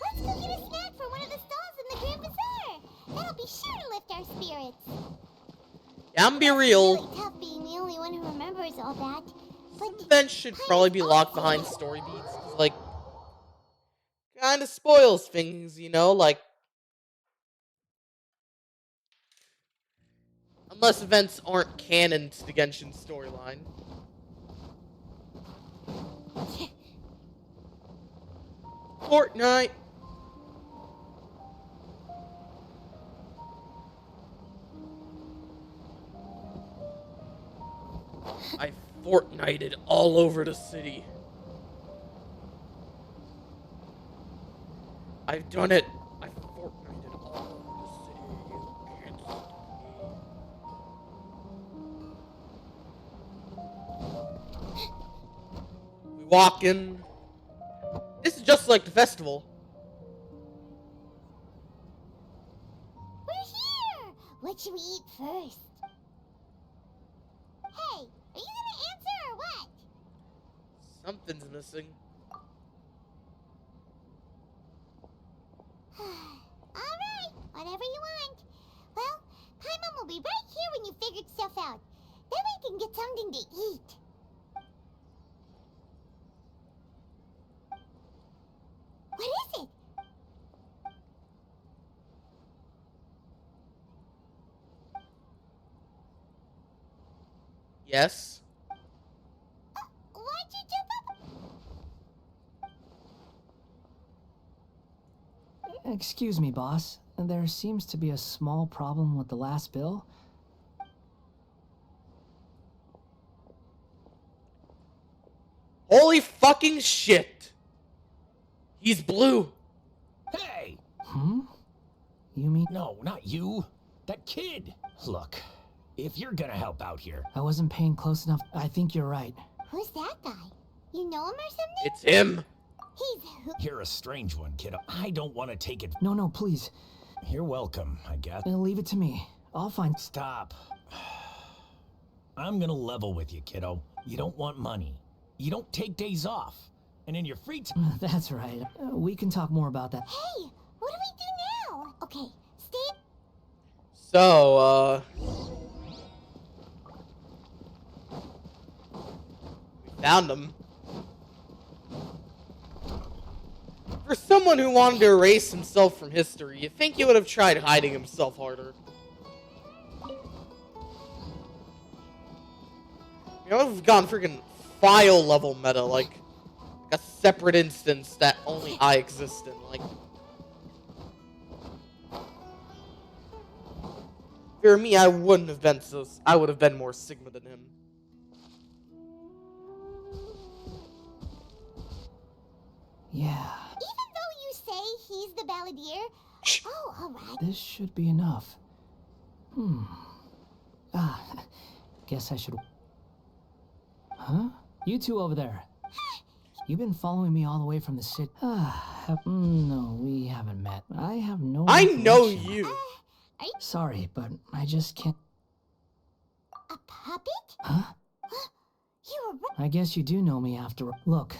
[SPEAKER 2] Let's go get a snack from one of the stalls in the Grand Bazaar! That'll be sure to lift our spirits.
[SPEAKER 1] Yeah, I'm be real.
[SPEAKER 2] It's really tough being the only one who remembers all that. But
[SPEAKER 1] Events should probably be locked behind story beats. 'Cause, like, kind of spoils things, you know? Like, unless events aren't canon to the Genshin storyline. Fortnite. I Fortnited all over the city. I've done it. I Fortnited all over the city. You can't stop me. We walk in. This is just like the festival.
[SPEAKER 2] we're here! What should we eat first? Hey, are you gonna answer or what?
[SPEAKER 1] Something's missing.
[SPEAKER 2] Alright, whatever you want. Well, Paimon will be right here when you figured stuff out. Then we can get something to eat. What is it?
[SPEAKER 1] Yes.
[SPEAKER 2] Why'd you jump up?
[SPEAKER 3] Excuse me, boss. There seems to be a small problem with the last bill.
[SPEAKER 1] Holy fucking shit. He's blue.
[SPEAKER 12] Hey!
[SPEAKER 3] Hmm? You mean?
[SPEAKER 12] No, not you. That kid. Look, if you're gonna help out here.
[SPEAKER 3] I wasn't paying close enough. I think you're right.
[SPEAKER 2] Who's that guy? You know him or something?
[SPEAKER 1] It's him.
[SPEAKER 2] He's who?
[SPEAKER 12] You're a strange one, kiddo. I don't want to take it.
[SPEAKER 3] No, please.
[SPEAKER 12] You're welcome, I guess.
[SPEAKER 3] Leave it to me. I'll find...
[SPEAKER 12] Stop. I'm gonna level with you, kiddo. You don't want money. You don't take days off. And in your free time...
[SPEAKER 3] That's right. We can talk more about that.
[SPEAKER 2] Hey, what do we do now? Okay, stay.
[SPEAKER 1] So, we found him. For someone who wanted to erase himself from history, you'd think he would have tried hiding himself harder. You know, we've gone freaking file level meta, like a separate instance that only I exist in. Like, if it were me, I wouldn't have been so. I would have been more Sigma than him.
[SPEAKER 3] Yeah.
[SPEAKER 2] Even though you say he's the balladeer. Oh, alright.
[SPEAKER 3] This should be enough. Guess I should... Huh? You two over there. You've been following me all the way from the city. No, we haven't met. I have no
[SPEAKER 1] I know
[SPEAKER 3] information.
[SPEAKER 1] you.
[SPEAKER 3] Sorry, but I just can't...
[SPEAKER 2] A puppet?
[SPEAKER 3] Huh?
[SPEAKER 2] You were right.
[SPEAKER 3] I guess you do know me after... Look,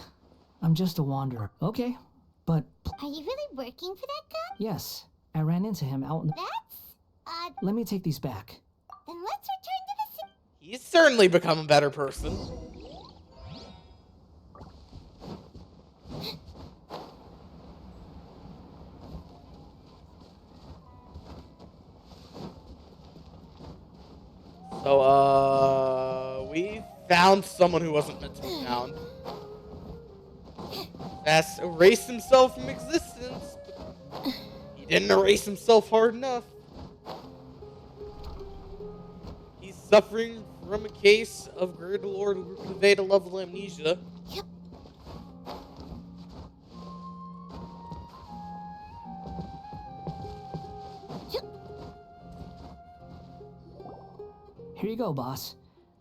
[SPEAKER 3] I'm just a wanderer. Okay, but...
[SPEAKER 2] Are you really working for that guy?
[SPEAKER 3] Yes, I ran into him out in the...
[SPEAKER 2] That's odd.
[SPEAKER 3] Let me take these back.
[SPEAKER 2] Then let's return to the city.
[SPEAKER 1] He's certainly become a better person. So, we found someone who wasn't meant to be found. That's erased himself from existence, but he didn't erase himself hard enough. He's suffering from a case of Greater Lord Veda level amnesia.
[SPEAKER 2] Yep.
[SPEAKER 3] Here you go, boss.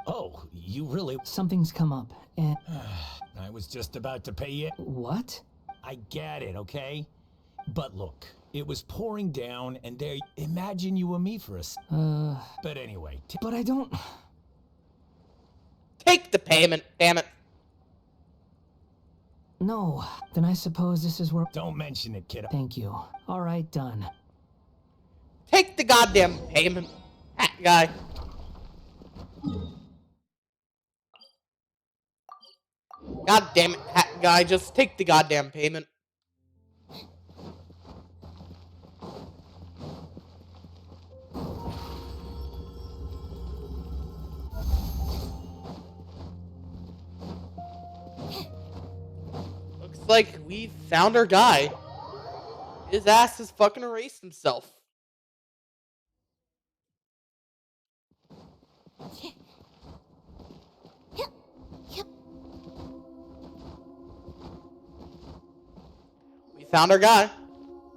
[SPEAKER 12] Oh, you really...
[SPEAKER 3] Something's come up, and...
[SPEAKER 12] I was just about to pay you.
[SPEAKER 3] What?
[SPEAKER 12] I get it, okay? But look, it was pouring down, and there... Imagine you were me for a... But anyway...
[SPEAKER 3] But I don't...
[SPEAKER 1] Take the payment, damn it.
[SPEAKER 3] No. Then I suppose this is where...
[SPEAKER 12] Don't mention it, kiddo.
[SPEAKER 3] Thank you. All right, done.
[SPEAKER 1] Take the goddamn payment, hat guy. God damn it, hat guy, just take the goddamn payment. Looks like we found our guy. His ass has fucking erased himself. We found our guy.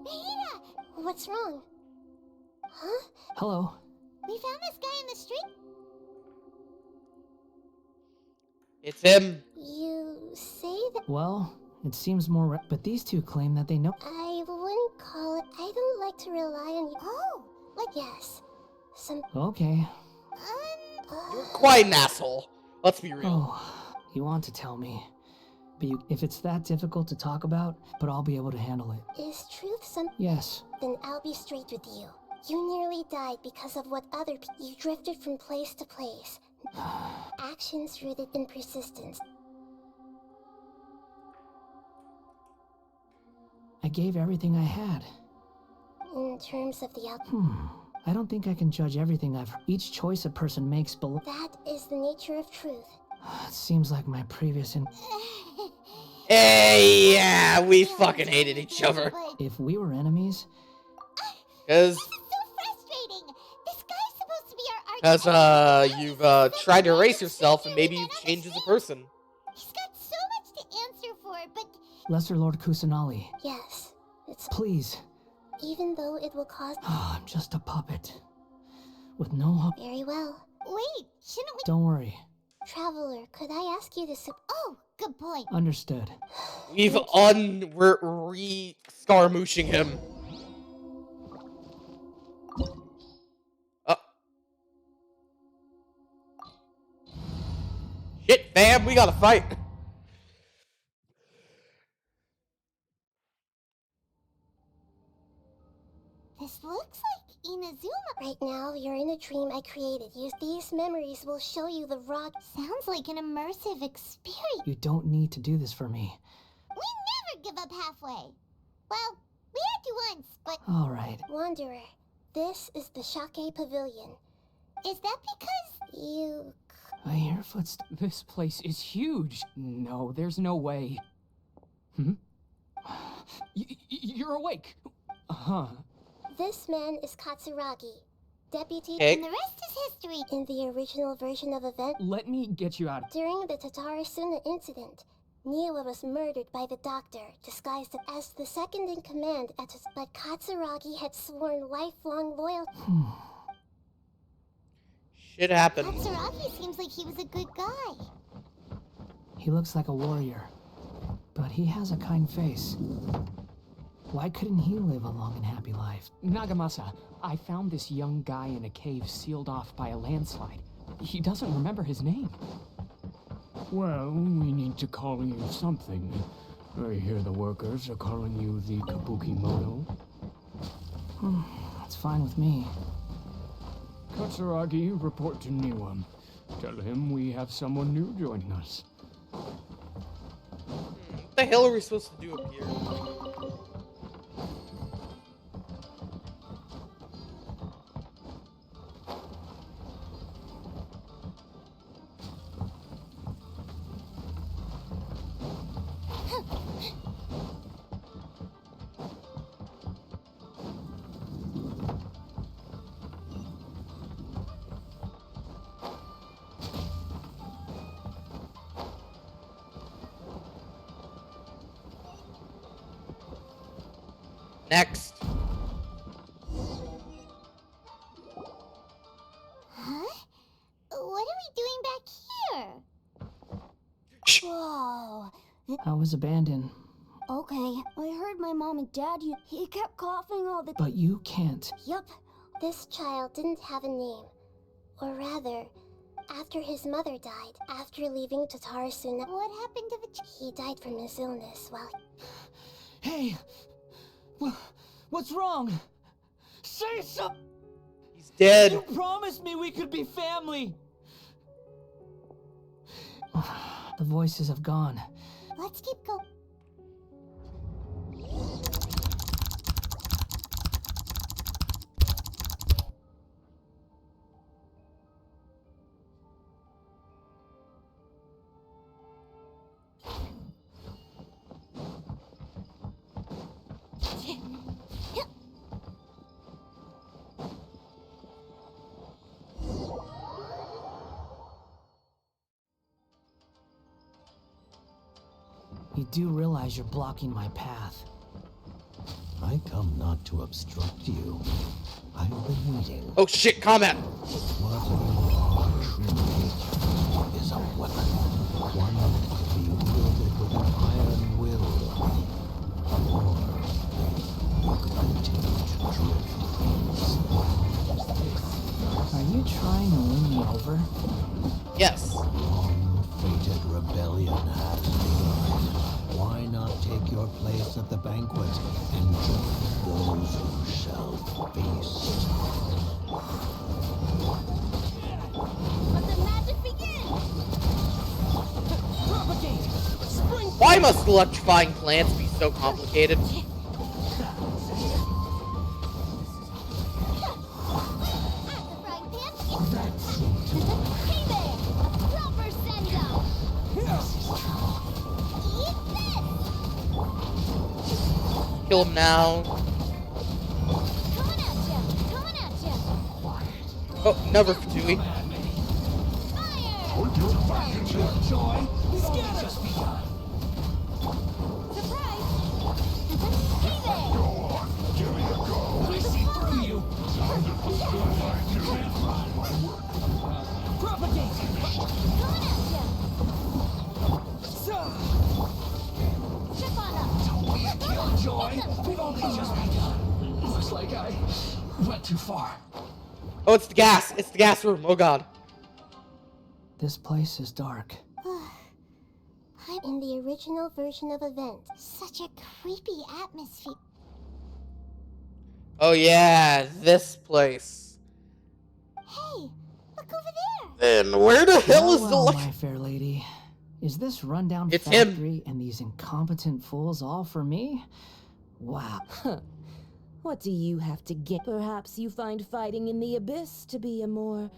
[SPEAKER 2] Mahita!
[SPEAKER 5] What's wrong? Huh?
[SPEAKER 3] Hello.
[SPEAKER 2] We found this guy in the street.
[SPEAKER 1] It's him.
[SPEAKER 5] You say that...
[SPEAKER 3] Well, it seems more... But these two claim that they know...
[SPEAKER 5] I wouldn't call it... I don't like to rely on you.
[SPEAKER 2] Oh, like...
[SPEAKER 5] Yes. Some...
[SPEAKER 3] Okay.
[SPEAKER 1] You're quite an asshole. Let's be real.
[SPEAKER 3] Oh, you want to tell me. But if it's that difficult to talk about, but I'll be able to handle it.
[SPEAKER 5] Is truth some...
[SPEAKER 3] Yes.
[SPEAKER 5] Then I'll be straight with you. You nearly died because of what other people... You drifted from place to place. Actions rooted in persistence.
[SPEAKER 3] I gave everything I had.
[SPEAKER 5] In terms of the
[SPEAKER 3] I don't think I can judge everything I've heard. Each choice a person makes
[SPEAKER 5] That is the nature of truth.
[SPEAKER 3] It seems like my previous
[SPEAKER 1] Hey, yeah, we fucking hated each other.
[SPEAKER 3] If we were enemies...
[SPEAKER 1] Because...
[SPEAKER 2] This is so frustrating. This guy's supposed to be our
[SPEAKER 1] Because, you've, tried to erase yourself and maybe you've changed as a person.
[SPEAKER 2] He's got so much to
[SPEAKER 3] Lesser Lord Kusanali,
[SPEAKER 5] Yes, it's
[SPEAKER 3] please.
[SPEAKER 5] even though it will cost.
[SPEAKER 3] I'm just a puppet. With no hope.
[SPEAKER 5] Very well.
[SPEAKER 2] Wait, shouldn't we?
[SPEAKER 3] Don't worry.
[SPEAKER 5] Traveler, could I ask you to
[SPEAKER 2] Oh, good point.
[SPEAKER 3] Understood.
[SPEAKER 1] We're re-scaramouching him. Shit, fam, we gotta fight.
[SPEAKER 2] This looks like Inazuma.
[SPEAKER 5] Right now, you're in a dream I created. Use these memories will show you the rock.
[SPEAKER 2] Sounds like an immersive experience.
[SPEAKER 3] You don't need to do this for me.
[SPEAKER 2] We never give up halfway. Well, we had to once, but...
[SPEAKER 3] All right.
[SPEAKER 5] Wanderer, this is the Shake Pavilion.
[SPEAKER 2] Is that because...
[SPEAKER 5] You...
[SPEAKER 3] I hear footsteps.
[SPEAKER 13] This place is huge. No, there's no way. Hmm? You're awake. Huh.
[SPEAKER 5] This man is Katsuragi, deputy,
[SPEAKER 2] And the rest is history.
[SPEAKER 5] in the original version of events.
[SPEAKER 13] Let me get you out.
[SPEAKER 5] During the Tatarasuna incident, Niwa was murdered by the doctor, disguised as the second in command at his... But Katsuragi had sworn lifelong loyalty.
[SPEAKER 1] Shit happened.
[SPEAKER 2] Katsuragi seems like he was a good guy.
[SPEAKER 3] He looks like a warrior, but he has a kind face. Why couldn't he live a long and happy life?
[SPEAKER 13] Nagamasa, I found this young guy in a cave sealed off by a landslide. He doesn't remember his name.
[SPEAKER 14] Well, we need to call you something. I hear the workers are calling you the Kabuki Mono.
[SPEAKER 3] That's fine with me.
[SPEAKER 14] Katsuragi, report to Niwa. Tell him we have someone new joining us.
[SPEAKER 1] What the hell are we supposed to do up here? Next.
[SPEAKER 2] Huh? What are we doing back here? Whoa.
[SPEAKER 3] I was abandoned,
[SPEAKER 2] Okay, I heard my mom and dad, he kept coughing all the time.
[SPEAKER 3] but you can't.
[SPEAKER 5] Yup, this child didn't have a name. Or rather, after his mother died, after leaving Tatarasuna...
[SPEAKER 2] What happened to the
[SPEAKER 5] He died from his illness while...
[SPEAKER 7] Hey! What's wrong? Say something!
[SPEAKER 1] He's dead.
[SPEAKER 7] You promised me we could be family!
[SPEAKER 3] The voices have gone.
[SPEAKER 2] Let's keep going.
[SPEAKER 3] You do realize you're blocking my path.
[SPEAKER 15] I come not to obstruct you. I've been waiting.
[SPEAKER 1] Oh shit, combat!
[SPEAKER 15] What you are truly is a weapon. One that can be wielded with an iron will. Or you continue to drift.
[SPEAKER 3] Are you trying to win me over?
[SPEAKER 1] Yes.
[SPEAKER 15] Long-fated rebellion has begun. Why not take your place at the banquet and join those who shall feast?
[SPEAKER 2] Let the magic begin!
[SPEAKER 7] Propagate! Spring!
[SPEAKER 1] Why must electrifying plants be so complicated? Kill him now. Oh, never Fatui.
[SPEAKER 3] They just begun. Looks like I went too far.
[SPEAKER 1] Oh, it's the gas. It's the gas room. Oh, God.
[SPEAKER 3] This place is dark.
[SPEAKER 5] I'm in the original version of events.
[SPEAKER 2] Such a creepy atmosphere.
[SPEAKER 1] Oh, yeah. This place.
[SPEAKER 2] Hey, look over there.
[SPEAKER 1] And where the hell is the
[SPEAKER 3] well,
[SPEAKER 1] light?
[SPEAKER 3] my fair lady? Is this rundown
[SPEAKER 1] It's him.
[SPEAKER 3] factory and these incompetent fools all for me? Wow.
[SPEAKER 16] What do you have to get? Perhaps you find fighting in the abyss to be a more...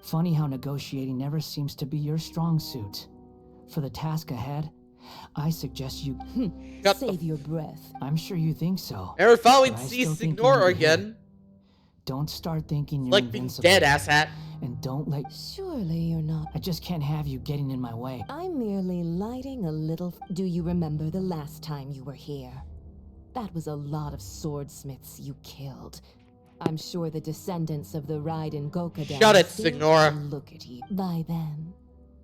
[SPEAKER 3] Funny how negotiating never seems to be your strong suit. For the task ahead, I suggest you...
[SPEAKER 16] Save your breath.
[SPEAKER 3] I'm sure you think so.
[SPEAKER 1] Never thought we'd
[SPEAKER 3] but I
[SPEAKER 1] see
[SPEAKER 3] still think you
[SPEAKER 1] Signora
[SPEAKER 3] need to hear.
[SPEAKER 1] again.
[SPEAKER 3] Don't start thinking you're
[SPEAKER 1] Like being
[SPEAKER 3] invincible.
[SPEAKER 1] dead, asshat.
[SPEAKER 3] And don't let...
[SPEAKER 16] Surely you're not.
[SPEAKER 3] I just can't have you getting in my way.
[SPEAKER 16] I'm merely lighting a little... Do you remember the last time you were here? That was a lot of swordsmiths you killed. I'm sure the descendants of the Raiden Gokudan...
[SPEAKER 1] Shut it,
[SPEAKER 16] still
[SPEAKER 1] Signora.
[SPEAKER 16] Look at you. By then,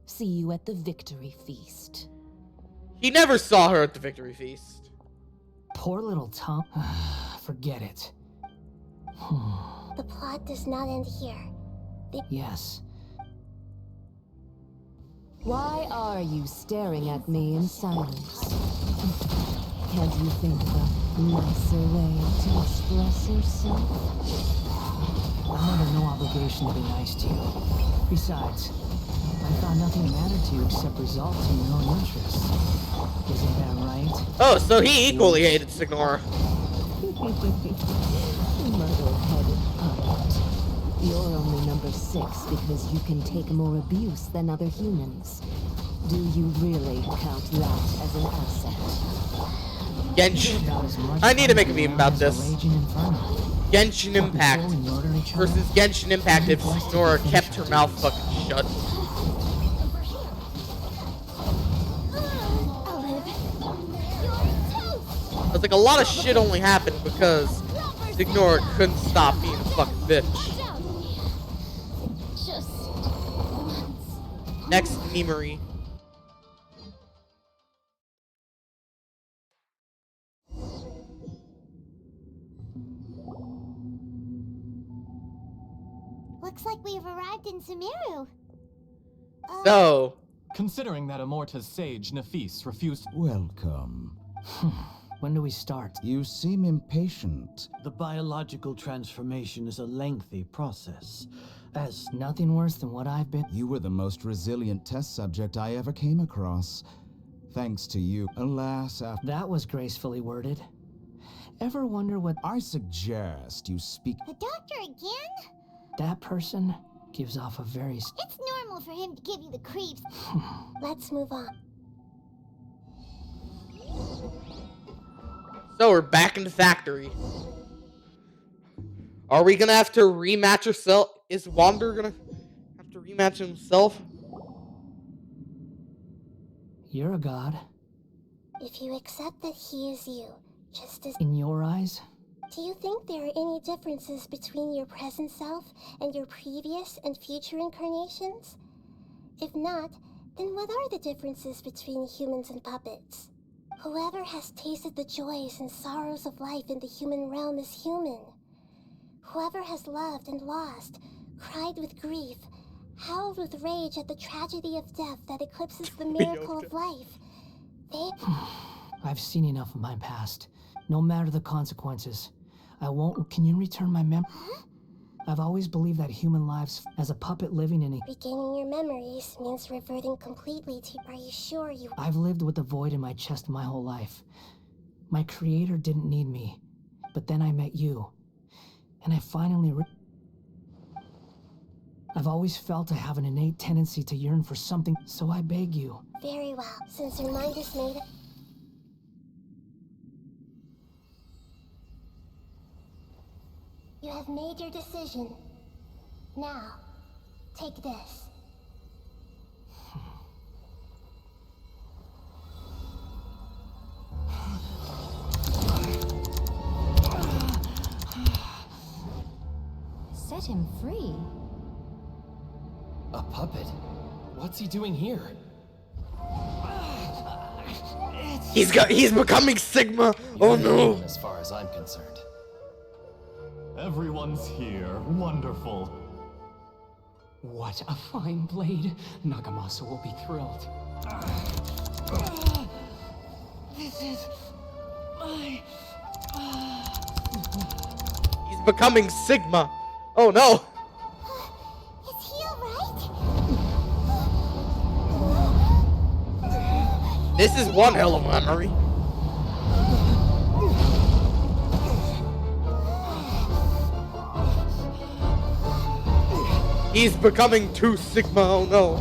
[SPEAKER 16] see you at the victory feast.
[SPEAKER 1] He never saw her at the victory feast.
[SPEAKER 3] Poor little Tom. Forget it.
[SPEAKER 5] The plot does not end here.
[SPEAKER 3] Yes.
[SPEAKER 16] Why are you staring at me in silence? Can't you think of a nicer way to express yourself?
[SPEAKER 3] I'm under no obligation to be nice to you. Besides, I thought nothing mattered to you except results in your own interests. Isn't that right?
[SPEAKER 1] Oh, so he equally hated Signora.
[SPEAKER 16] Muddle-headed puppet. You're only number 6 because you can take more abuse than other humans. Do you really count that as an asset?
[SPEAKER 1] Genshin. I need to make a meme about this. Genshin Impact versus Genshin Impact if Signora kept her mouth fucking shut. It's like a lot of shit only happened because Signora couldn't stop being a fucking bitch. Next memery.
[SPEAKER 2] Looks like we've arrived in Sumeru.
[SPEAKER 1] So,
[SPEAKER 6] Considering that Amorta's sage, Nafis, refused...
[SPEAKER 8] Welcome.
[SPEAKER 3] When do we start?
[SPEAKER 8] You seem impatient.
[SPEAKER 15] The biological transformation is a lengthy process. As
[SPEAKER 3] Nothing worse than what I've been.
[SPEAKER 8] You were the most resilient test subject I ever came across. Thanks to you. Alas,
[SPEAKER 3] That was gracefully worded. Ever wonder what
[SPEAKER 8] I suggest you speak...
[SPEAKER 2] The doctor again?
[SPEAKER 3] that person gives off a very...
[SPEAKER 2] It's normal for him to give you the creeps.
[SPEAKER 5] Let's move on.
[SPEAKER 1] So we're back in the factory. Are we gonna have to rematch ourselves? Is Wander gonna have to rematch himself?
[SPEAKER 3] You're a god.
[SPEAKER 5] If you accept that he is you, just as...
[SPEAKER 3] In your eyes?
[SPEAKER 5] Do you think there are any differences between your present self and your previous and future incarnations? If not, then what are the differences between humans and puppets? Whoever has tasted the joys and sorrows of life in the human realm is human. Whoever has loved and lost, cried with grief, howled with rage at the tragedy of death that eclipses the miracle of life, they...
[SPEAKER 3] I've seen enough of my past. No matter the consequences. I won't... Can you return my memory? I've always believed that human lives, as a puppet living in a...
[SPEAKER 5] Regaining your memories means reverting completely to... Are you sure you...
[SPEAKER 3] I've lived with a void in my chest my whole life. My creator didn't need me. But then I met you. And I finally... I've always felt I have an innate tendency to yearn for something, so I beg you.
[SPEAKER 5] Very well. Since your mind is made up... You have made your decision. Now, take this.
[SPEAKER 16] Set him free.
[SPEAKER 7] A puppet? What's he doing here?
[SPEAKER 3] It's
[SPEAKER 1] He's becoming Sigma. Oh no.
[SPEAKER 6] As far as I'm concerned. Everyone's here. Wonderful.
[SPEAKER 13] What a fine blade. Nagamasa will be thrilled.
[SPEAKER 11] This is my...
[SPEAKER 1] He's becoming Sigma. Oh no.
[SPEAKER 2] Is he alright?
[SPEAKER 1] This is one hell of a memory. He's becoming too Sigma. Oh no.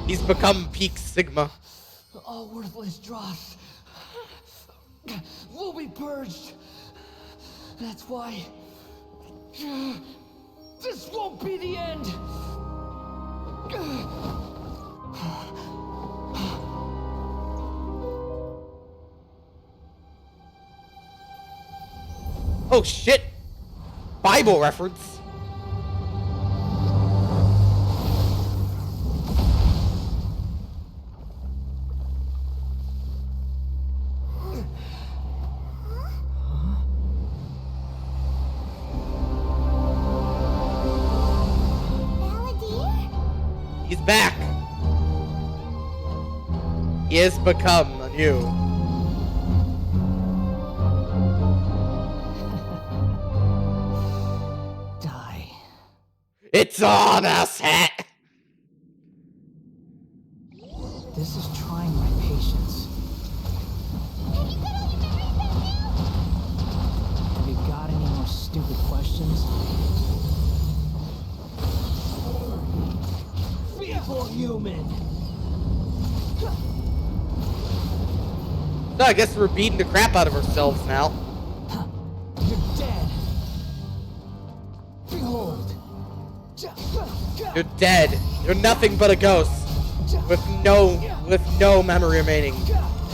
[SPEAKER 1] He's become peak Sigma.
[SPEAKER 10] All worthless dross will be purged. That's why this won't be the end.
[SPEAKER 1] Oh shit! Bible reference. He's back. He has become anew.
[SPEAKER 10] Die.
[SPEAKER 1] It's on us, hat.
[SPEAKER 10] This is trying my patience. Have you got any more stupid questions? Feeble human.
[SPEAKER 1] So I guess we're beating the crap out of ourselves now.
[SPEAKER 10] You're dead. Behold.
[SPEAKER 1] You're dead. You're nothing but a ghost. With no memory remaining.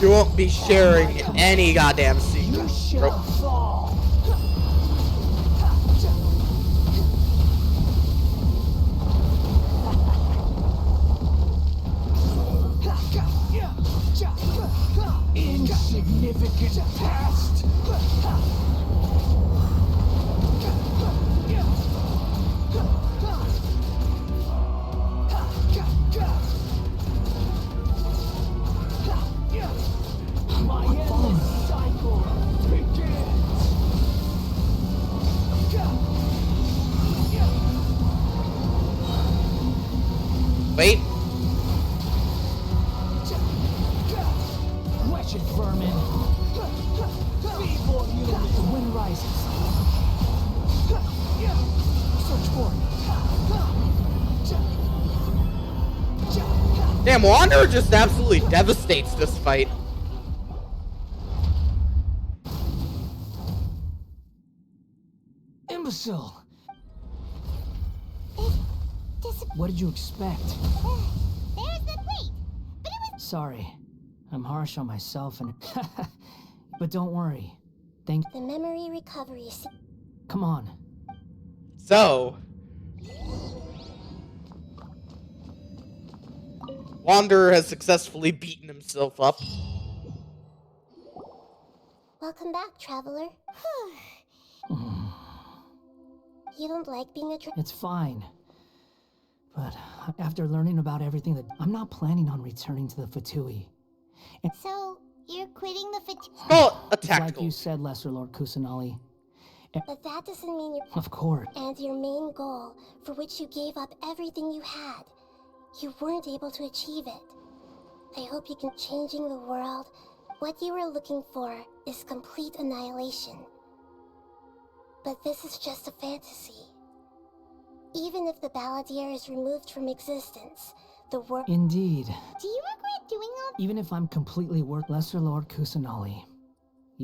[SPEAKER 1] You won't be sharing any goddamn secret.
[SPEAKER 10] You shall fall. Insignificant past. My endless cycle begins.
[SPEAKER 1] Wait.
[SPEAKER 10] Wretched vermin. Feeble human. The wind rises. Search for it.
[SPEAKER 1] Damn, Wanderer just absolutely devastates this fight.
[SPEAKER 10] Imbecile. What did you expect?
[SPEAKER 2] There's the wait. But it was...
[SPEAKER 10] Sorry. I'm harsh on myself and... But don't worry. Thank...
[SPEAKER 5] The memory recovery...
[SPEAKER 10] Come on.
[SPEAKER 1] So... Wanderer has successfully beaten himself up.
[SPEAKER 5] Welcome back, traveler. You don't like being a
[SPEAKER 10] It's fine. But after learning about everything that... I'm not planning on returning to the Fatui.
[SPEAKER 2] So, you're quitting the
[SPEAKER 1] Oh, a
[SPEAKER 10] It's
[SPEAKER 1] tactical.
[SPEAKER 10] like you said, Lesser Lord Kusanali.
[SPEAKER 5] But that doesn't mean you're...
[SPEAKER 10] Of course.
[SPEAKER 5] And your main goal, for which you gave up everything you had, you weren't able to achieve it. I hope you can... Changing the world, what you were looking for is complete annihilation. But this is just a fantasy. Even if the Balladeer is removed from existence, the world...
[SPEAKER 10] Indeed.
[SPEAKER 2] Do you regret doing all...
[SPEAKER 10] Even if I'm completely Lesser Lord Kusanali,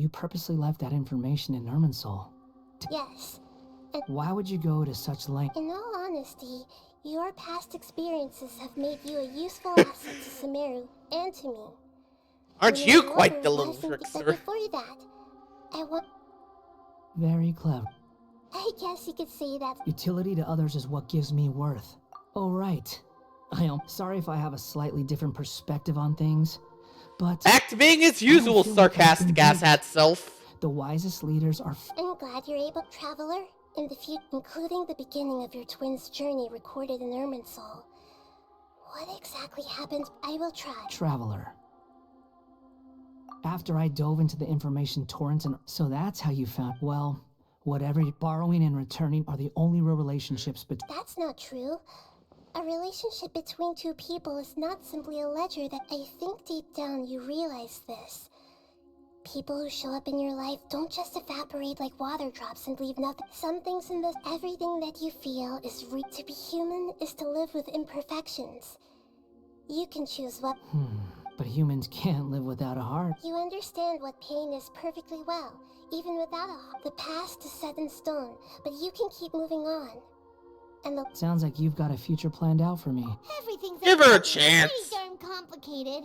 [SPEAKER 10] You purposely left that information in Irminsul.
[SPEAKER 5] Yes. And
[SPEAKER 10] Why would you go to such length?
[SPEAKER 5] in all honesty, your past experiences have made you a useful asset to Sumeru and to me.
[SPEAKER 1] Aren't
[SPEAKER 5] When
[SPEAKER 1] you
[SPEAKER 5] we were
[SPEAKER 1] quite the
[SPEAKER 5] lovers,
[SPEAKER 1] little
[SPEAKER 5] I think- But
[SPEAKER 1] trickster?
[SPEAKER 5] before that,
[SPEAKER 10] Very clever.
[SPEAKER 5] I guess you could say that.
[SPEAKER 10] Utility to others is what gives me worth. Oh, right. I am sorry if I have a slightly different perspective on things, but...
[SPEAKER 1] Back to being its usual
[SPEAKER 10] feel like I've
[SPEAKER 1] sarcastic
[SPEAKER 10] been
[SPEAKER 1] asshat self.
[SPEAKER 10] The wisest leaders are...
[SPEAKER 5] I'm glad you're able, Traveler. In the future, including the beginning of your twins' journey recorded in Irminsul. What exactly happened? I will try.
[SPEAKER 10] Traveler. After I dove into the information torrent and... So that's how you found... Well, whatever. Borrowing and returning are the only real relationships between...
[SPEAKER 5] That's not true. A relationship between two people is not simply a ledger that I think deep down you realize this. People who show up in your life don't just evaporate like water drops and leave nothing. Some things in this, everything that you feel is to be human is to live with imperfections. You can choose what...
[SPEAKER 10] But humans can't live without a heart.
[SPEAKER 5] You understand what pain is perfectly well, even without a heart. The past is set in stone, but you can keep moving on. And the...
[SPEAKER 10] Sounds like you've got a future planned out for me.
[SPEAKER 2] Everything's
[SPEAKER 1] Give her a
[SPEAKER 2] pretty
[SPEAKER 1] chance.
[SPEAKER 2] darn complicated.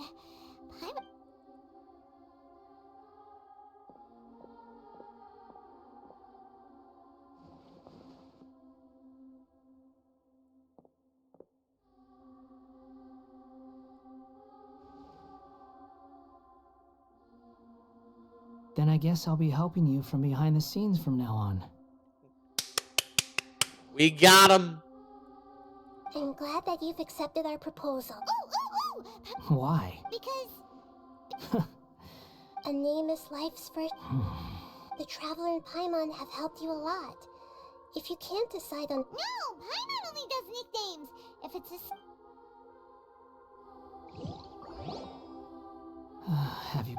[SPEAKER 10] Then I guess I'll be helping you from behind the scenes from now on.
[SPEAKER 1] We got him.
[SPEAKER 5] I'm glad that you've accepted our proposal.
[SPEAKER 10] Why?
[SPEAKER 5] Because... a name is life's first... The Traveler and Paimon have helped you a lot. If you can't decide on...
[SPEAKER 2] No! Paimon only does nicknames! If it's a...
[SPEAKER 10] Have you...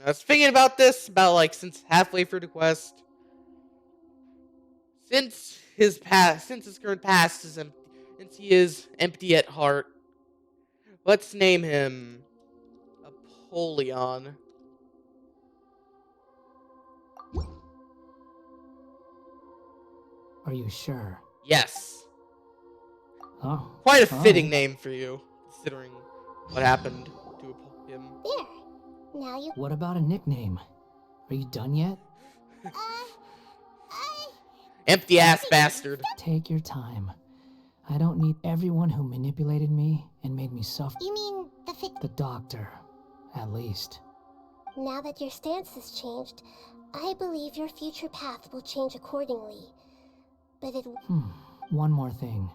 [SPEAKER 1] I was thinking about this about since halfway through the quest. Since his current past is empty, since he is empty at heart, let's name him Apollyon.
[SPEAKER 10] Are you sure?
[SPEAKER 1] Yes.
[SPEAKER 10] Oh.
[SPEAKER 1] Quite a fitting name for you, considering what happened to him.
[SPEAKER 5] There. Now you...
[SPEAKER 10] What about a nickname? Are you done yet?
[SPEAKER 1] Empty ass bastard.
[SPEAKER 10] Take your time. I don't need everyone who manipulated me and made me suffer.
[SPEAKER 5] You mean
[SPEAKER 10] the doctor, at least.
[SPEAKER 5] Now that your stance has changed, I believe your future path will change accordingly. But it...
[SPEAKER 10] One more thing.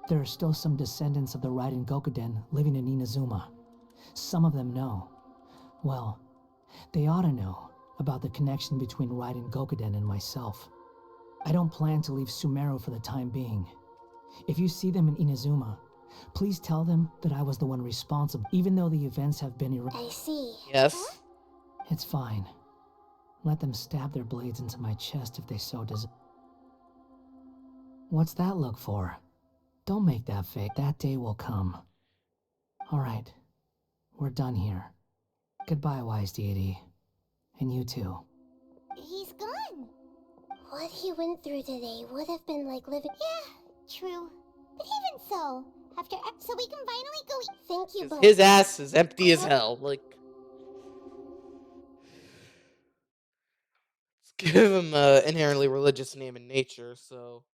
[SPEAKER 10] There are still some descendants of the Raiden Gokuden living in Inazuma. Some of them know. Well, they ought to know about the connection between Raiden Gokuden and myself. I don't plan to leave Sumeru for the time being. If you see them in Inazuma, please tell them that I was the one responsible, even though the events have been
[SPEAKER 5] I see.
[SPEAKER 1] Yes.
[SPEAKER 10] It's fine. Let them stab their blades into my chest if they so desire. What's that look for? Don't make that fake. That day will come. Alright. We're done here. Goodbye, wise deity. And you too.
[SPEAKER 2] He's gone.
[SPEAKER 5] What he went through today would have been like living...
[SPEAKER 2] Yeah, true. But even so, so we can finally go eat.
[SPEAKER 5] Thank you both.
[SPEAKER 1] His ass is empty as hell. Let's give him an inherently religious name in nature, so...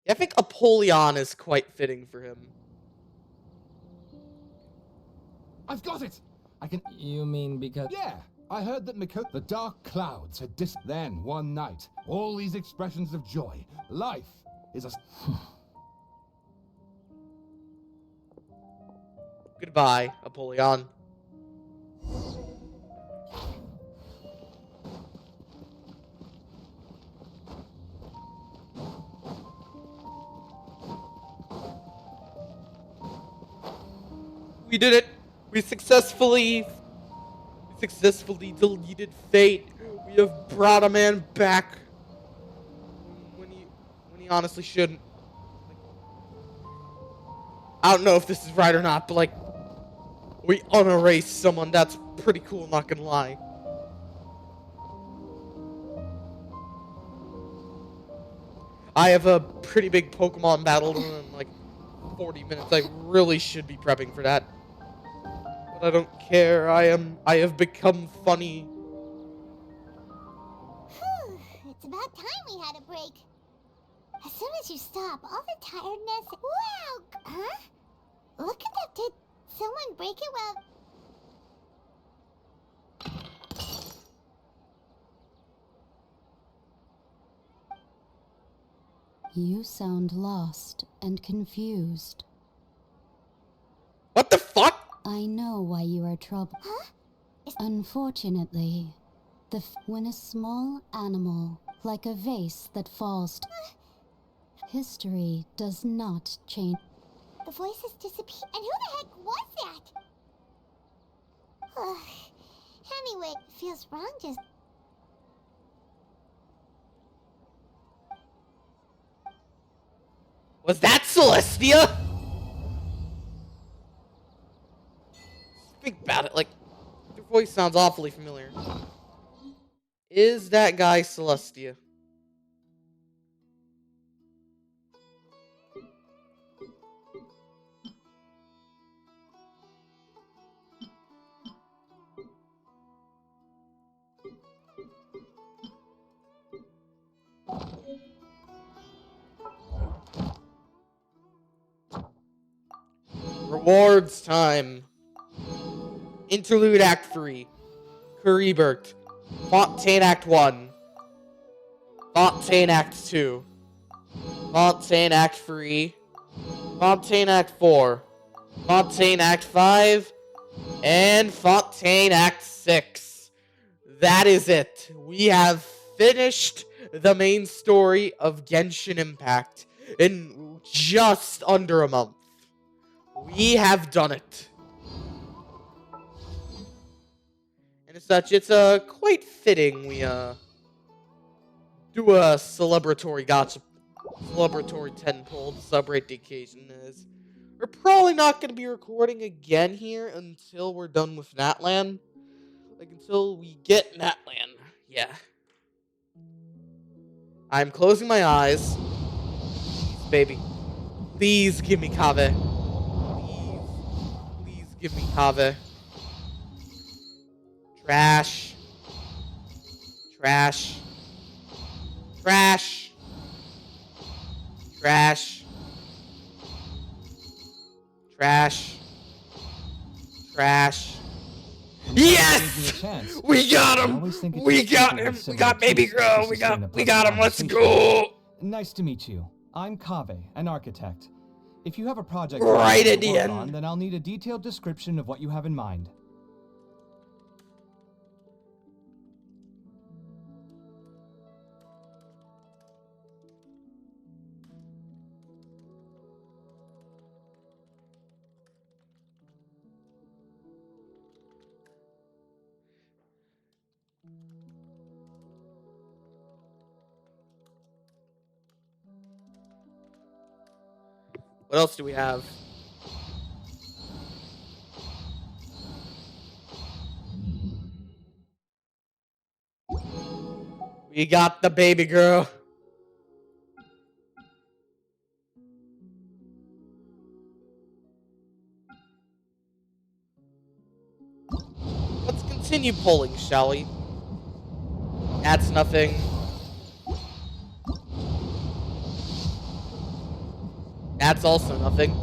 [SPEAKER 1] Yeah, I think Apollyon is quite fitting for him.
[SPEAKER 4] I've got it! I can...
[SPEAKER 3] You mean because...
[SPEAKER 4] Yeah! I heard that the dark clouds had Then, one night, all these expressions of joy. Life is a...
[SPEAKER 1] Goodbye, Apollyon. We did it. We successfully deleted fate. We have brought a man back when he honestly shouldn't. I don't know if this is right or not, but like, we unerased someone. That's pretty cool, not gonna lie. I have a pretty big Pokemon battle in like 40 minutes. I really should be prepping for that. But I don't care. I have become funny.
[SPEAKER 2] It's about time we had a break. As soon as you stop, all the tiredness... Wow! Huh? Look at that. Did someone break it while...
[SPEAKER 11] You sound lost and confused.
[SPEAKER 1] What the fuck?
[SPEAKER 11] I know why you are troubled.
[SPEAKER 2] Huh?
[SPEAKER 11] Unfortunately, when a small animal, like a vase that falls, history does not change.
[SPEAKER 2] The voices disappeared. And who the heck was that? Anyway, it feels wrong just...
[SPEAKER 1] Was that Celestia? Think about it, like, your voice sounds awfully familiar. Is that guy Celestia? Rewards time. Interlude Act 3. Kuribert. Fontaine Act 1. Fontaine Act 2. Fontaine Act 3. Fontaine Act 4. Fontaine Act 5. And Fontaine Act 6. That is it. We have finished the main story of Genshin Impact in just under a month. We have done it. And as such, it's quite fitting we do a celebratory 10-pole to celebrate the occasion, as we're probably not going to be recording again here until we're done with Natlan. Like, until we get Natlan. Yeah. I'm closing my eyes. Baby. Please give me Kaveh. Please give me Kaveh. Trash. Trash. Trash. Trash. Trash. Trash. Yes! We got him! We got him! We got baby girl! We got him! Let's go!
[SPEAKER 7] Nice to meet you. I'm Kaveh, an architect. If you have a project
[SPEAKER 1] right
[SPEAKER 7] to
[SPEAKER 1] at the
[SPEAKER 7] work
[SPEAKER 1] end,
[SPEAKER 7] on, then I'll need a detailed description of what you have in mind.
[SPEAKER 1] what else do we have? We got the baby girl. Let's continue polling, shall we? That's nothing. That's also nothing.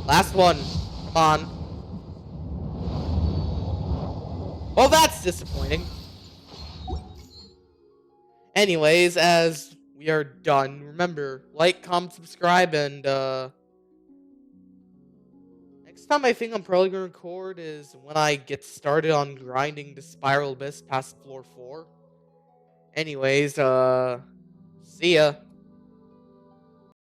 [SPEAKER 1] Last one. Come on. Well, that's disappointing. Anyways, as we are done, remember, like, comment, subscribe, and, next time I think I'm probably gonna record is when I get started on grinding the Spiral Abyss past floor 4. Anyways, see ya.